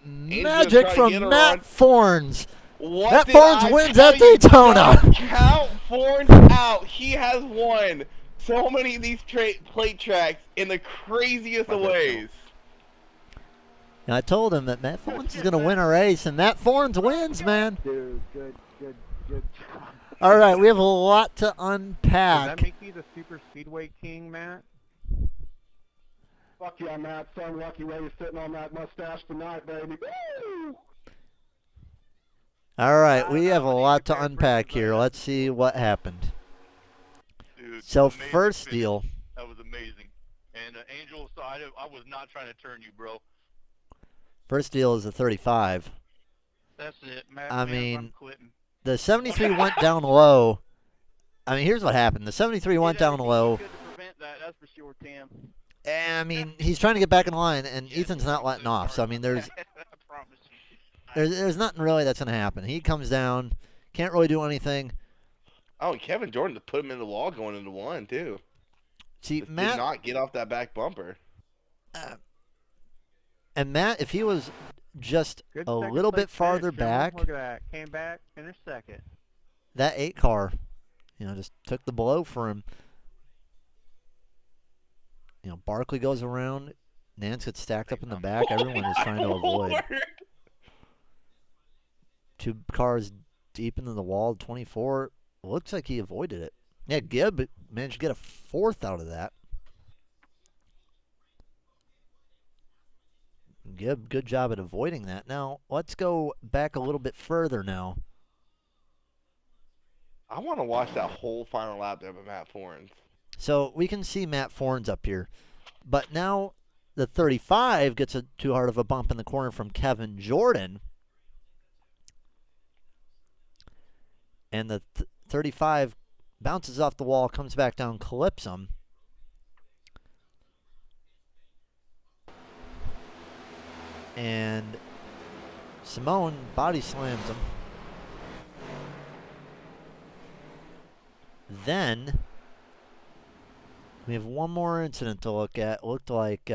Magic from Matt Forns. Matt Forns wins at Daytona. Count Forns out. He has won so many of these plate tracks in the craziest of ways. And I told him that Matt Forns is going to win a race, and Matt Forns wins, man. Dude, good job. All right, we have a lot to Does unpack. that make you the super speedway king, Matt? Fuck yeah, Matt. Son, lucky way you're sitting on that mustache tonight, baby. Woo! All right, we have a lot to unpack here. Let's see what happened. Dude, So amazing first finish. deal, That was amazing. And Angel, so I was not trying to turn you, bro. is the 35. That's it, Matt. I man, mean, I'm quitting. The 73 went down low. I mean, here's what happened. The 73 went Did down everything low. he could to prevent that, that's for sure, Tim. I mean, he's trying to get back in line, and Ethan's not letting off. So, I mean, there's I promise you. there's nothing really that's going to happen. He comes down, can't really do anything. Oh, and Kevin Jordan to put him in the wall going into 1, too. See, Just Matt, did not get off that back bumper. and Matt, if he was just Good a second little place bit farther finish, gentlemen. back, Look at that. Came back, finished second. that 8 car, just took the blow for him. Barkley goes around. Nance gets stacked up in the back. Everyone is trying to avoid. 2 cars deep into the wall. 24. Looks like he avoided it. Yeah, Gibb managed to get a 4th out of that. Gibb, good job at avoiding that. Now, let's go back a little bit further now. I want to watch that whole final lap there by Matt Forns. So we can see Matt Forns up here. But now the 35 gets too hard of a bump in the corner from Kevin Jordan. And the 35 bounces off the wall, comes back down, clips him. And Simone body slams him. then we have one more incident to look at. It looked like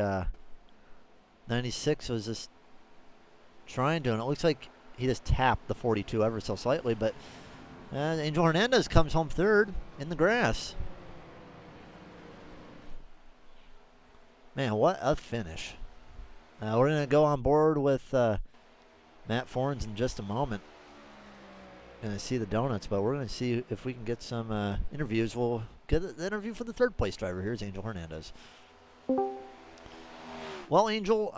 96 was just trying to, and it looks like he just tapped the 42 ever so slightly, but Angel Hernandez comes home third in the grass. Man, what a finish. We're going to go on board with Matt Forens in just a moment. Going to see the donuts, but we're going to see if we can get some interviews. We'll get the interview for the third place driver. Here's Angel Hernandez. Well, Angel,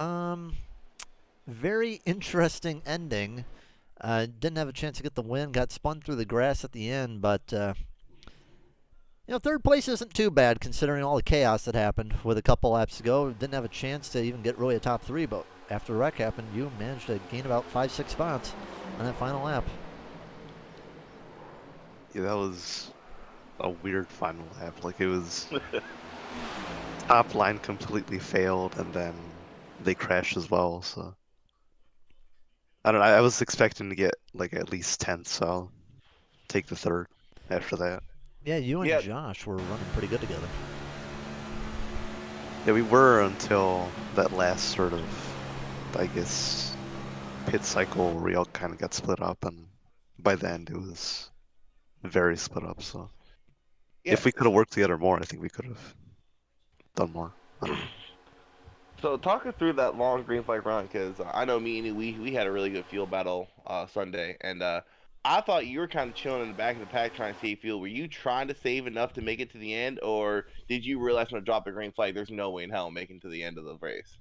very interesting ending. Didn't have a chance to get the win. Got spun through the grass at the end, but third place isn't too bad considering all the chaos that happened with a couple laps to go. Didn't have a chance to even get really a top three, but after the wreck happened, you managed to gain about 5-6 spots on that final lap. Yeah, that was a weird final lap. Like, it was top line completely failed, and then they crashed as well. So I don't know. I was expecting to get like at least 10th, so I'll take the third after that. Yeah, you and Josh were running pretty good together. Yeah, we were until that last sort of, I guess, pit cycle where we all kind of got split up, and by the end it was very split up. So if we could have worked together more, I think we could have done more. I don't know. So talk us through that long green flag run, because I know me and you, we had a really good field battle Sunday, and I thought you were kind of chilling in the back of the pack trying to save fuel. Were you trying to save enough to make it to the end, or did you realize when I dropped the green flag, there's no way in hell I'm making to the end of the race?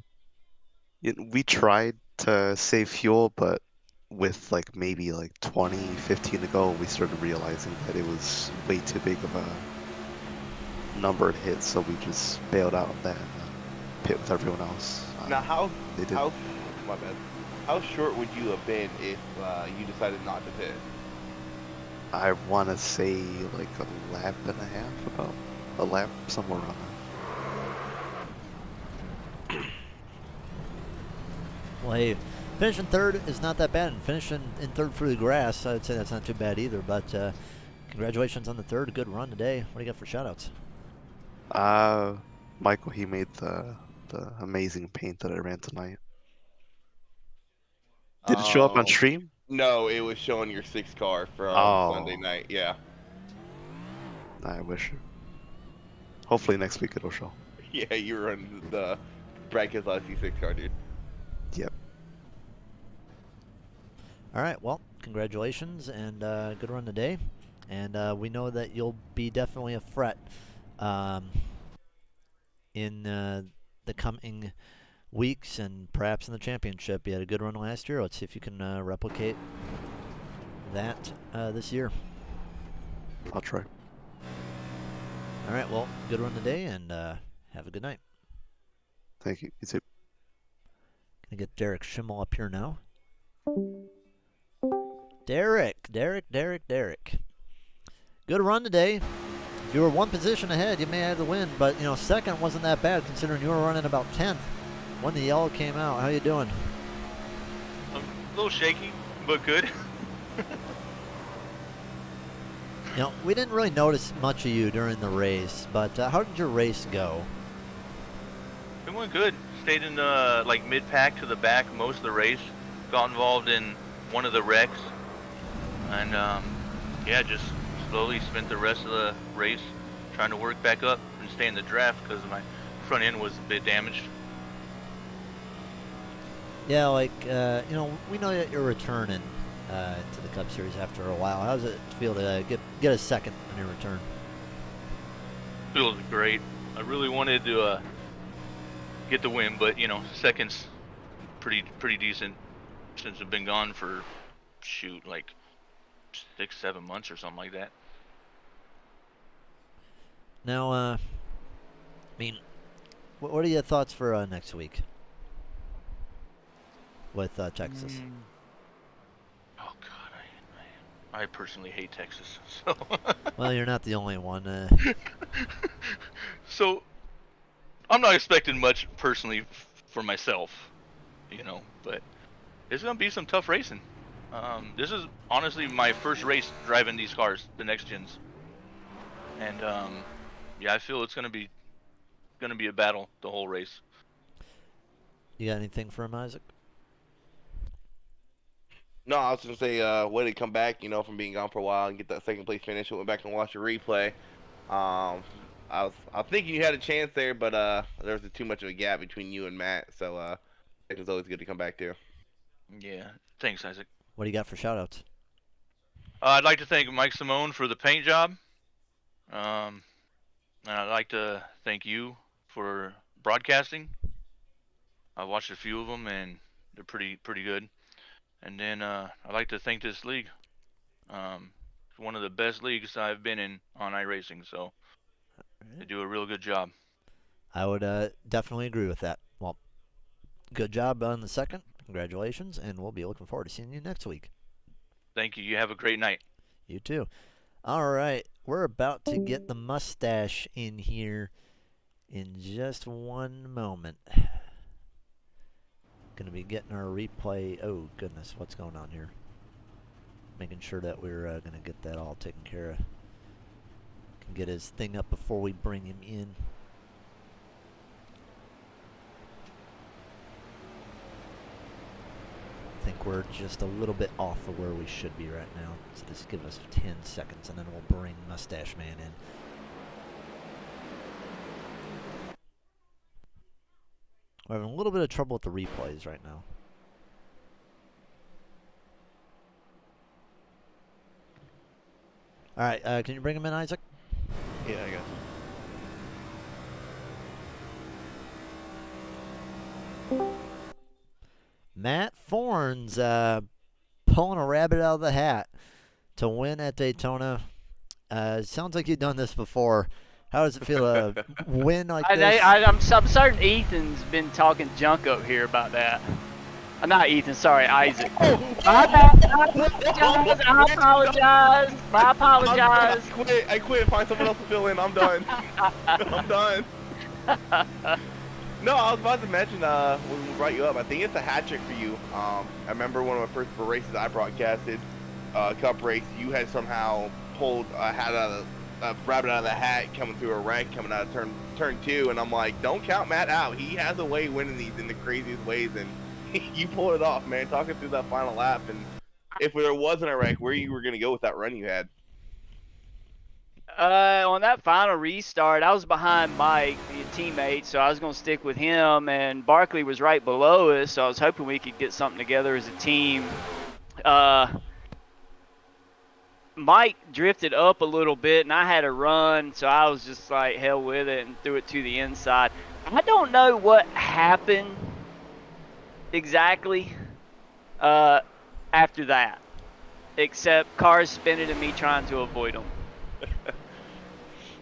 We tried to save fuel, but with like maybe like 20, 15 to go, we started realizing that it was way too big of a number to hit, so we just bailed out of that and pit with everyone else. Now, my bad. How short would you have been if you decided not to pit? I want to say like a lap and a half, about a lap, somewhere around there. Well, hey, finishing third is not that bad, and finishing in third through the grass, I'd say that's not too bad either, but congratulations on the third. Good run today. What do you got for shoutouts? Michael, he made the amazing paint that I ran tonight. Did it show up on stream? No, it was showing your 6 car from Sunday night. Yeah. I wish. Hopefully next week it'll show. Yeah, you were on the Brad Keselowski 6 car, dude. Yep. All right, well, congratulations and good run today. And we know that you'll be definitely a threat in the coming weeks and perhaps in the championship. You had a good run last year. Let's see if you can replicate that this year. I'll try. All right, well, good run today and have a good night. Thank you. You too. Gonna get Derek Schimmel up here now. Derek. Good run today. If you were one position ahead, you may have the win, but second wasn't that bad considering you were running about 10th when the yellow came out. How you doing? I'm a little shaky, but good. We didn't really notice much of you during the race, but how did your race go? It went good. Stayed in like mid-pack to the back most of the race. Got involved in one of the wrecks, and just slowly spent the rest of the race trying to work back up and stay in the draft because my front end was a bit damaged. Yeah, we know that you're returning to the Cup Series after a while. How does it feel to get a second on your return? Feels great. I really wanted to get the win, but second's pretty decent since I've been gone for like 6-7 months or something like that. Now, what are your thoughts for next week with Texas? Oh God, I personally hate Texas. So. Well, you're not the only one. So, I'm not expecting much personally for myself, but it's gonna be some tough racing. This is honestly my first race driving these cars, the next gens. And yeah, I feel it's gonna be a battle the whole race. You got anything for him, Isaac? No, I was gonna say, way to come back, from being gone for a while and get that second place finish. I went back and watched the replay. I was thinking you had a chance there, but there was too much of a gap between you and Matt. So it was always good to come back to. Yeah, thanks, Isaac. What do you got for shoutouts? I'd like to thank Mike Simone for the paint job. And I'd like to thank you for broadcasting. I watched a few of them and they're pretty good. And then I'd like to thank this league. It's one of the best leagues I've been in on iRacing, so they do a real good job. I would definitely agree with that. Well, good job on the second. Congratulations, and we'll be looking forward to seeing you next week. Thank you. You have a great night. You too. All right, we're about to get the mustache in here in just one moment. Gonna be getting our replay. Oh goodness, what's going on here? Making sure that we're gonna get that all taken care of. Can get his thing up before we bring him in. I think we're just a little bit off of where we should be right now. So just give us 10 seconds and then we'll bring Mustache Man in. We're having a little bit of trouble with the replays right now. All right, can you bring him in, Isaac? Yeah, I guess. Matt Forns pulling a rabbit out of the hat to win at Daytona. Sounds like you've done this before. How does it feel to win like this? I'm certain Ethan's been talking junk up here about that. Not Ethan, sorry, Isaac. I apologize. I apologize. I quit. Find someone else to fill in. I'm done. I'm done. No, I was about to mention when we brought you up. I think it's a hat trick for you. I remember one of my first races I broadcasted, Cup race. You had somehow pulled a rabbit out of the hat coming through a wreck coming out of turn 2, and I'm like, don't count Matt out. He has a way of winning these in the craziest ways, and you pulled it off, man. Talking through that final lap, and if there wasn't a wreck, where you were gonna go with that run you had? On that final restart, I was behind Mike, the teammate, so I was going to stick with him, and Barkley was right below us, so I was hoping we could get something together as a team. Mike drifted up a little bit, and I had a run, so I was just like, hell with it, and threw it to the inside. I don't know what happened exactly after that, except cars spinning and me trying to avoid them.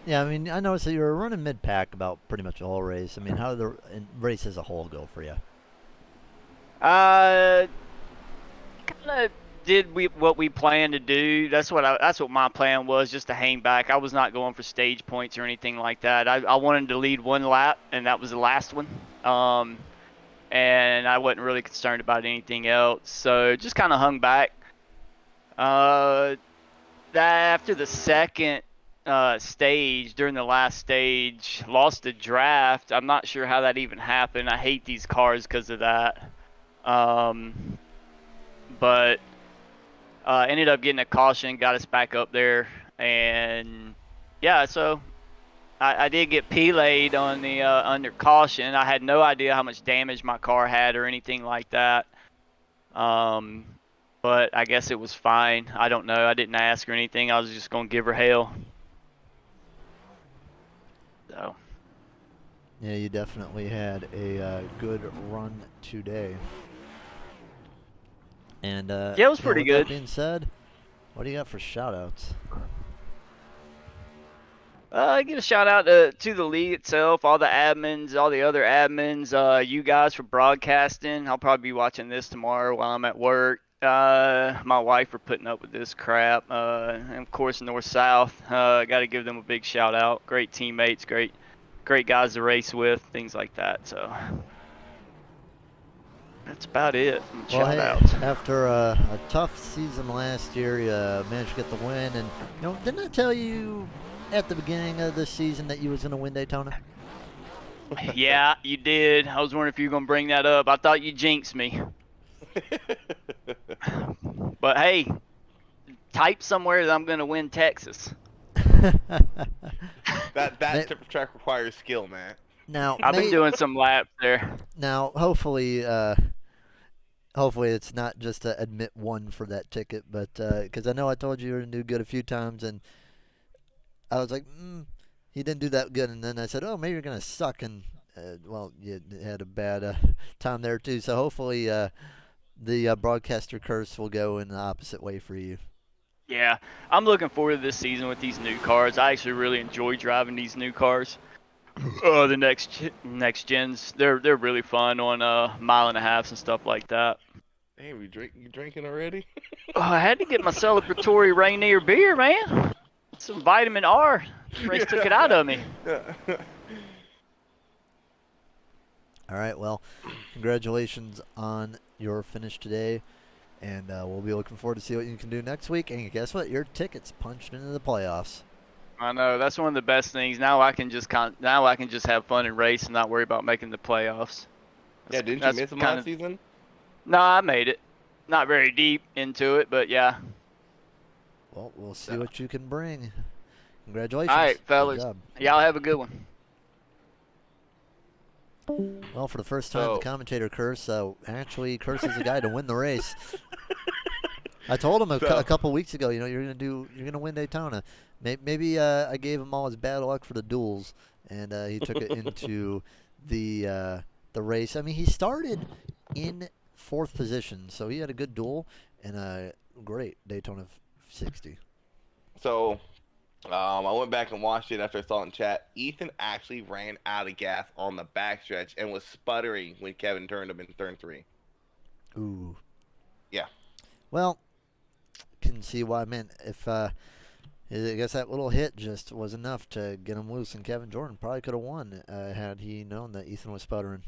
Yeah, I mean, I noticed that you were running mid-pack about pretty much the whole race. I mean, how did the race as a whole go for you? Kind of did what we planned to do. That's what my plan was, just to hang back. I was not going for stage points or anything like that. I wanted to lead one lap, and that was the last one. And I wasn't really concerned about anything else, so just kind of hung back. That after the second stage, during the last stage, lost the draft. I'm not sure how that even happened. I hate these cars because of that. But ended up getting a caution, got us back up there, and yeah, so I did get P-laid on the under caution. I had no idea how much damage my car had or anything like that. But I guess it was fine. I don't know. I didn't ask or anything. I was just gonna give her hell. So. Yeah, you definitely had a good run today. And yeah, it was pretty good. That being said, what do you got for shout-outs? Give a shout out to the league itself, all the admins, all the other admins, you guys for broadcasting. I'll probably be watching this tomorrow while I'm at work. My wife for putting up with this crap. And of course, North-South. Got to give them a big shout out. Great teammates, great guys to race with, things like that. So that's about it. Well, shout outs. After a tough season last year, you managed to get the win, and didn't I tell you at the beginning of the season that you was going to win Daytona? Yeah, you did. I was wondering if you were gonna bring that up. I thought you jinxed me. But hey, type somewhere that I'm gonna win Texas. That track requires skill, man. Now, I've been doing some laps there. Now, hopefully it's not just to admit one for that ticket, but because I know I told you were going to do good a few times, and I was like, he didn't do that good, and then I said, oh, maybe you're going to suck, and well, you had a bad time there too. So hopefully the broadcaster curse will go in the opposite way for you. Yeah, I'm looking forward to this season with these new cars. I actually really enjoy driving these new cars. The next gens, they're really fun on mile and a halves and stuff like that. Hey, you drinking already? I had to get my celebratory Rainier beer, man. Some vitamin R. Race took it out of me. All right, well, congratulations on your finish today, and we'll be looking forward to see what you can do next week. And guess what? Your ticket's punched into the playoffs. I know, that's one of the best things. Now I can just have fun and race and not worry about making the playoffs. Yeah, didn't you miss them last season? No, I made it. Not very deep into it, but yeah. Well, we'll see what you can bring. Congratulations. All right, fellas. Good job. Y'all have a good one. Well, for the first time, the commentator curse actually curses a guy to win the race. I told him a couple weeks ago, you're gonna win Daytona. Maybe I gave him all his bad luck for the duels, and he took it into the race. I mean, he started in 4th position, so he had a good duel and a great Daytona 60. So, I went back and watched it after I saw it in chat. Ethan actually ran out of gas on the backstretch and was sputtering when Kevin turned him in turn 3. Ooh. Yeah. Well, can see why, man. If I guess that little hit just was enough to get him loose, and Kevin Jordan probably could have won had he known that Ethan was sputtering.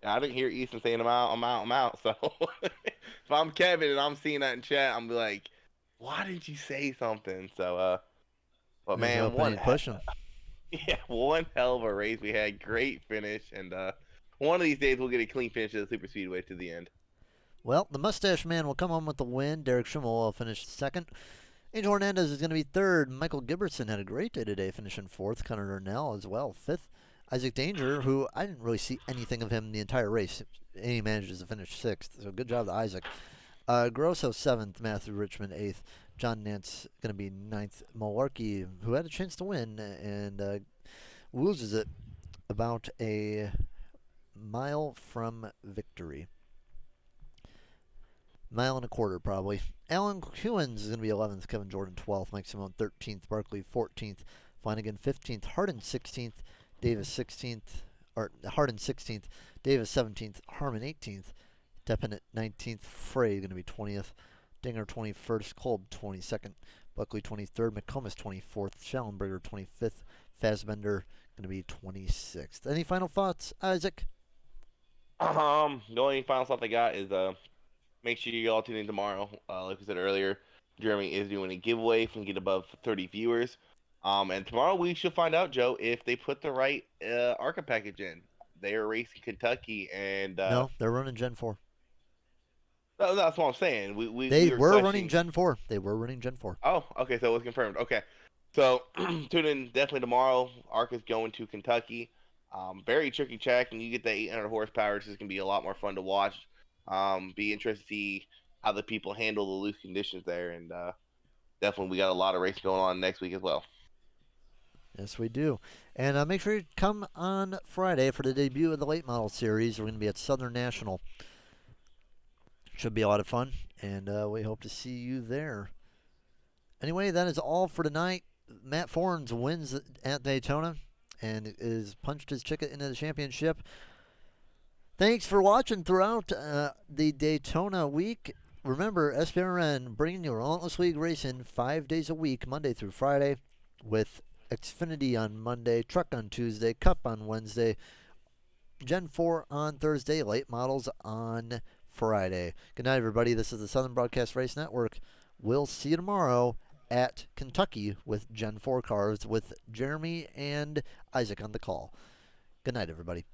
I didn't hear Ethan saying I'm out. So if I'm Kevin and I'm seeing that in chat, I'm like, why didn't you say something? So, but man, one hell of a race we had. Great finish, and one of these days we'll get a clean finish of the Super Speedway to the end. Well, the Mustache Man will come home with the win. Derek Schimmel will finish 2nd. Angel Hernandez is going to be 3rd. Michael Giberson had a great day today, finishing 4th. Connor Ernell as well, 5th. Isaac Danger, who I didn't really see anything of him the entire race, and he manages to finish 6th. So good job to Isaac. Grosso 7th. Matthew Richmond 8th. John Nance going to be 9th. Malarkey, who had a chance to win, and loses it about a mile from victory. Mile and a quarter, probably. Alan Hewins is going to be 11th. Kevin Jordan 12th. Mike Simone 13th. Barkley 14th. Flanagan 15th. Hardin 16th. Davis 16th. Or Hardin 16th. Davis 17th. Harmon 18th. Deppen at 19th. Frey going to be 20th. Dinger 21st. Kolb 22nd. Buckley 23rd. McComas 24th. Schellenberger 25th. Fassbender going to be 26th. Any final thoughts, Isaac? The only final thought I got is make sure you all tune in tomorrow. Like I said earlier, Jeremy is doing a giveaway if we can get above 30 viewers. And tomorrow we should find out, Joe, if they put the right ARCA package in. They are racing Kentucky, and no, they're running Gen 4. No, that's what I'm saying. They were running Gen 4. They were running Gen 4. Oh, okay, so it was confirmed. Okay, so tune in definitely tomorrow. ARCA's going to Kentucky. Very tricky track, and you get the 800 horsepower. This is gonna be a lot more fun to watch. Be interested to see how the people handle the loose conditions there, and definitely we got a lot of racing going on next week as well. Yes, we do. And make sure you come on Friday for the debut of the late model series. We're going to be at Southern National. Should be a lot of fun, and we hope to see you there. Anyway, that is all for tonight. Matt Forns wins at Daytona and is punched his ticket into the championship. Thanks for watching throughout the Daytona week. Remember, SPRN bringing you Relentless League Racing 5 days a week, Monday through Friday, with Xfinity on Monday, Truck on Tuesday, Cup on Wednesday, Gen 4 on Thursday, Late Models on Friday. Good night, everybody. This is the Southern Broadcast Race Network. We'll see you tomorrow at Kentucky with Gen 4 cars with Jeremy and Isaac on the call. Good night, everybody.